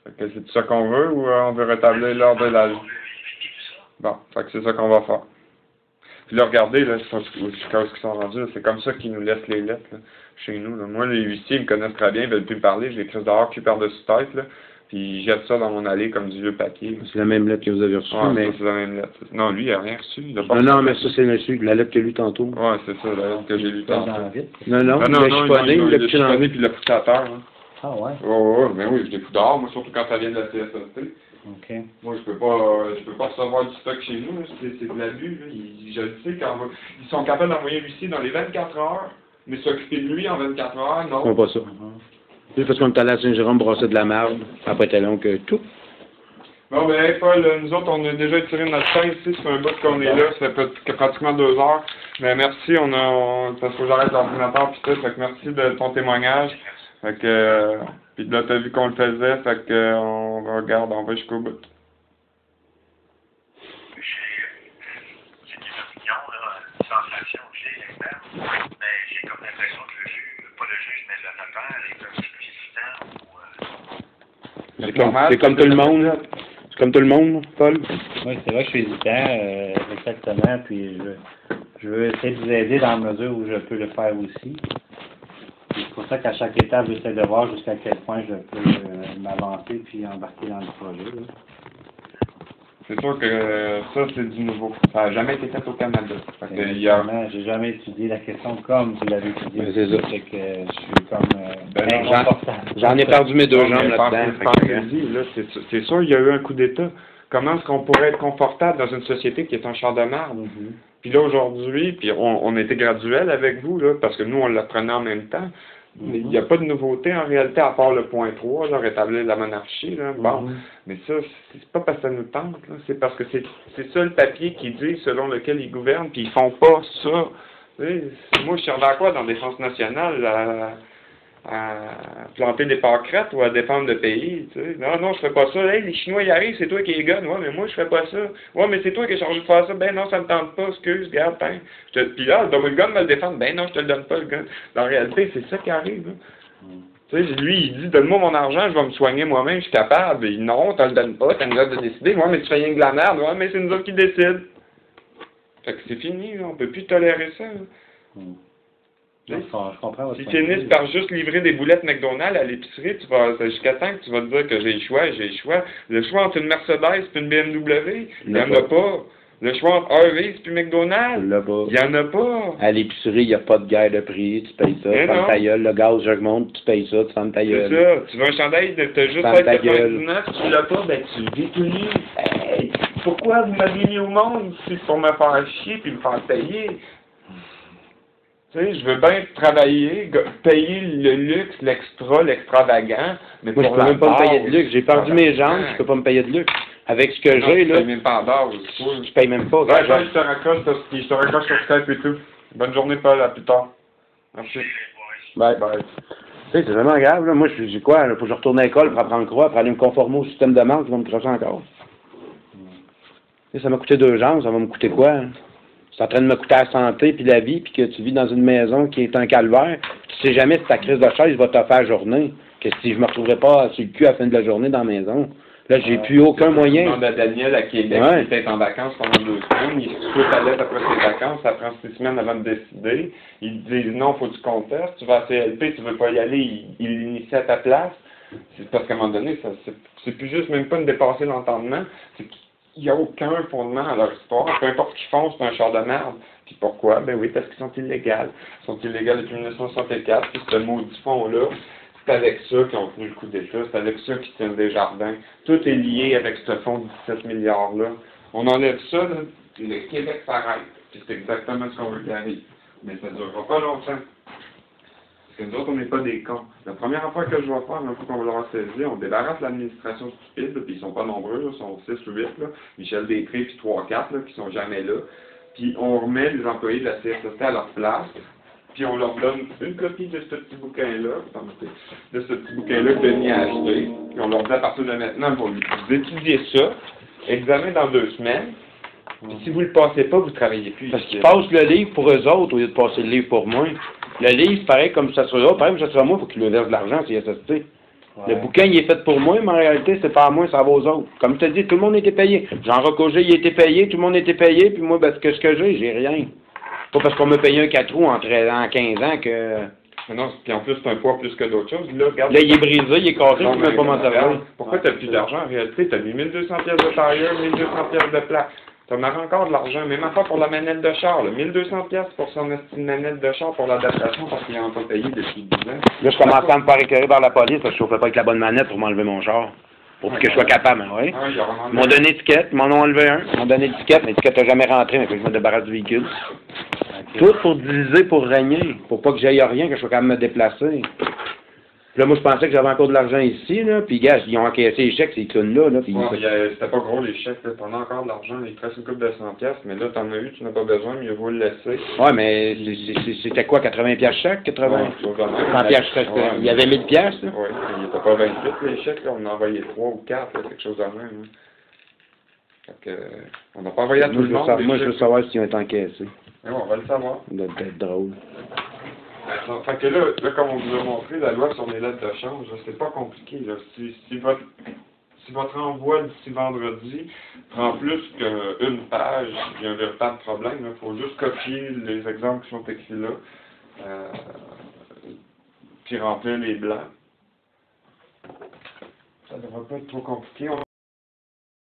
là. que... C'est ça qu'on veut, ou on veut rétablir l'ordre de la... On veut éviter tout ça. Bon, fait que c'est ça qu'on va faire. Puis là, regardez, là, jusqu'à où ils sont rendus, là, c'est comme ça qu'ils nous laissent les lettres, là, chez nous, là. Moi, les huissiers, ils me connaissent très bien, ils veulent plus me parler, je les crise dehors, cul par-dessus tête, là, puis ils jettent ça dans mon allée comme du vieux papier. C'est la même lettre que vous avez reçue, Ouais, mais... ça, c'est la même lettre. Non, lui, il a rien reçu. Il a pas Non, reçu. mais ça, c'est la lettre que lui tantôt. Ouais, c'est ça, la lettre que j'ai lu tantôt. Non, Ah, il l'a chiffonné, il l'a pitché dans chiffonné, puis il l'a poussé à terre, hein. Ah ouais? Ouais, ben oui, je l'ai foutu dehors, moi, surtout quand ça vient de la CSST. OK. Moi, je peux pas recevoir du stock chez nous, là. C'est de l'abus, là. Je le sais, ils sont capables d'envoyer l'huissier dans les 24 heures, mais s'occuper de lui en 24 heures, non. On pas ça. C'est parce qu'on est allé à Saint-Jérôme brasser de la merde, après t'es long que tout. Bon, ben, hey, Paul, nous autres, on a déjà tiré notre chaise ici, c'est un bout qu'on est là, ça fait pratiquement 2 heures. Mais merci, parce que j'arrête l'ordinateur pis tout, fait que merci de ton témoignage. Fait que, pis là, t'as vu qu'on le faisait, fait que, on va jusqu'au bout. J'ai des opinions, là, une sensation que j'ai interne, mais j'ai comme l'impression que le juge, pas le juge, mais le notaire est un peu plus hésitant ou... C'est comme tout le monde. C'est comme tout le monde, Paul. Oui, c'est vrai que je suis hésitant, exactement, puis je veux essayer de vous aider dans la mesure où je peux le faire aussi. C'est pour ça qu'à chaque étape, j'essaie de voir jusqu'à quel point je peux m'avancer puis embarquer dans le projet. Là. C'est sûr que ça, c'est du nouveau. Ça n'a jamais été fait au Canada. Fait que J'ai jamais étudié la question comme vous l'avez étudié. Mais c'est ça. Fait que je suis comme J'en ai perdu mes 2 jambes mais là-dedans. pensez-y, là, c'est sûr, il y a eu un coup d'État. comment est-ce qu'on pourrait être confortable dans une société qui est un champ de marde? Puis là, aujourd'hui, puis on était graduel avec vous, là, parce que nous, on l'apprenait en même temps. Mais il n'y a pas de nouveauté en réalité, à part le point 3, là, rétablir la monarchie. Là. Bon, mais ça, c'est pas parce que ça nous tente, là, c'est parce que c'est ça le papier qui dit selon lequel ils gouvernent, puis ils font pas ça. Tu sais, moi, je suis à quoi dans Défense nationale à planter des pâquerettes ou à défendre le pays, tu sais. Non, non, je fais pas ça. Hey, les Chinois, ils arrivent, c'est toi qui les gonnes. Ouais, mais moi, je fais pas ça. Ouais, mais c'est toi qui es chargé de faire ça. Ben non, ça me tente pas, excuse, garde, hein. Puis là, donne-moi le gun de me le défendre. Ben non, je te le donne pas, le gun. Dans la réalité, c'est ça qui arrive, là. Tu sais, lui, il dit, donne-moi mon argent, je vais me soigner moi-même, je suis capable. Et non, tu le donnes pas, t'as une droit de décider. Ouais, mais tu fais rien que de la merde. Ouais, mais c'est nous autres qui décident. Fait que c'est fini, là. On peut plus tolérer ça, là. Je comprends votre Si point tu de finis vue. par juste livrer des boulettes McDonald's à l'épicerie, tu vas jusqu'à temps que tu vas te dire que j'ai le choix, j'ai le choix. Le choix entre une Mercedes et une BMW, il n'y en a pas. Le choix entre Harvey's et McDonald's, il n'y en a pas. À l'épicerie, il n'y a pas de guerre de prix, tu payes ça, tu fermes ta gueule, le gaz j'augmente, tu payes ça, tu fermes ta gueule. C'est ça, tu veux un chandail de te juste Ferme faire ta gueule. 99, tu l'as pas, ben tu le vis tout nu. Hey, pourquoi vous m'avez mis au monde si c'est pour me faire chier puis me faire payer? Tu sais, je veux bien travailler, payer le luxe, l'extra, l'extravagant, mais Moi, je pour peux la même pas me base, payer de luxe. J'ai perdu mes jambes, je peux pas me payer de luxe. Avec ce que non, j'ai, tu là, payes même pas en d'or, je paye même pas. Ouais, je te raccroche, je te raccroche sur Skype et tout. Bonne journée, Paul, à plus tard. Merci. Bye. Bye. Tu sais, c'est vraiment grave, là. Moi, j'ai quoi, là? Faut que je retourne à l'école pour apprendre quoi, pour aller me conformer au système de manque qui va me crocher encore. Tu sais, ça m'a coûté 2 jambes, ça va me coûter quoi, hein? C'est en train de me coûter la santé puis la vie, puis que tu vis dans une maison qui est un calvaire. Tu sais jamais si ta crise de chaise va te faire la journée. Que si je me retrouverai pas sur le cul à la fin de la journée dans la maison. Là, j'ai plus aucun moyen. Je demande à Daniel à Québec, Ouais. qui était en vacances pendant 2 semaines. Il se fout à l'aise après ses vacances, ça prend 6 semaines avant de décider. Ils disent non, faut que tu contestes. Tu vas à CLP, tu veux pas y aller, il l'initie à ta place. C'est parce qu'à un moment donné, c'est plus juste même pas de dépasser l'entendement. C'est qu'il n'y a aucun fondement à leur histoire. Peu importe ce qu'ils font, c'est un char de merde. Puis pourquoi? Ben oui, parce qu'ils sont illégaux. Ils sont illégaux depuis 1964. Puis ce maudit fonds-là, c'est avec ça qu'ils ont tenu le coup d'État. C'est avec ça qu'ils tiennent des jardins. Tout est lié avec ce fonds de 17 milliards-là. On enlève ça, là, puis le Québec s'arrête. Puis c'est exactement ce qu'on veut qu'il arrive. Mais ça ne durera pas longtemps. Parce que nous autres, on n'est pas des cons. La première affaire que je vais faire, un coup qu'on va l'avoir saisi, on débarrasse l'administration stupide, là, puis ils sont pas nombreux, là, ils sont 6 ou 8, là. Michel Després, puis 3-4, là, qui sont jamais là. Puis on remet les employés de la CSST à leur place, puis on leur donne une copie de ce petit bouquin-là, de ce petit bouquin-là que Denis a acheté, puis on leur dit à partir de maintenant, vous étudiez ça, examen dans 2 semaines, puis si vous le passez pas, vous travaillez plus. Parce qu'ils passent le livre pour eux autres au lieu de passer le livre pour moi. Le livre, pareil comme ça sera là, pareil comme ça sera moi, il faut qu'ils me versent de l'argent, c'est SST. Ouais. Le bouquin, il est fait pour moi, mais en réalité, c'est pas à moi, ça va aux autres. Comme je te dis, tout le monde était payé. Jean Rocogé, il était payé, tout le monde était payé, puis moi, ben, ce que j'ai rien. Pas parce qu'on m'a payé un 4 roues en 15 ans que... Mais non, puis en plus, c'est un poids plus que d'autres choses. Là, regarde. Là, il est brisé, il est cassé, Non, je peux même pas m'en servir. Pourquoi t'as plus d'argent en réalité? T'as mis 1200 pièces de tailleur, 1200 pièces de plat. T'en as encore de l'argent, même affaire pour la manette de char, là. 1200 pièces pour son estime manette de char pour l'adaptation parce qu'ils n'ont pas payé depuis 10 ans. Là, je commençais à me faire écœurer par la police parce que je chauffais pas avec la bonne manette pour m'enlever mon char. Pour que je sois capable, hein, oui. Ils m'ont donné l'étiquette, ils m'en ont enlevé un. Ils m'ont donné l'étiquette, mais l'étiquette n'a jamais rentré, mais que je me débarrasse du véhicule. Tout pour diviser, pour régner. Pour pas que j'aille rien, que je sois capable de me déplacer. Puis là, moi, je pensais que j'avais encore de l'argent ici, là. Puis, gars, ils ont encaissé les chèques, ces clowns-là, là. Puis, c'était pas gros les chèques, là. T'en as encore de l'argent, il te reste une coupe de 100 pièces, mais là, t'en as eu, tu n'as pas besoin, mieux vaut le laisser. Ouais, mais c'était quoi, 80 pièces chèque, 80? Ouais, 100 pièces chèque, il y avait 1000 pièces, là? Oui, il n'était pas 28 les chèques, là. On en a envoyé 3 ou 4, là, quelque chose de même, hein. Fait que, on n'a pas envoyé à tout le monde. Moi, je veux savoir s'ils ont été encaissés. Mais bon, on va le savoir. Ça doit être drôle. Fait que là, comme on vous a montré, la loi sur les lettres de change, c'est pas compliqué. Là. Si votre envoi d'ici vendredi prend plus qu'une page, il y a un véritable problème. Il faut juste copier les exemples qui sont écrits là, puis remplir les blancs. Ça devrait pas être trop compliqué.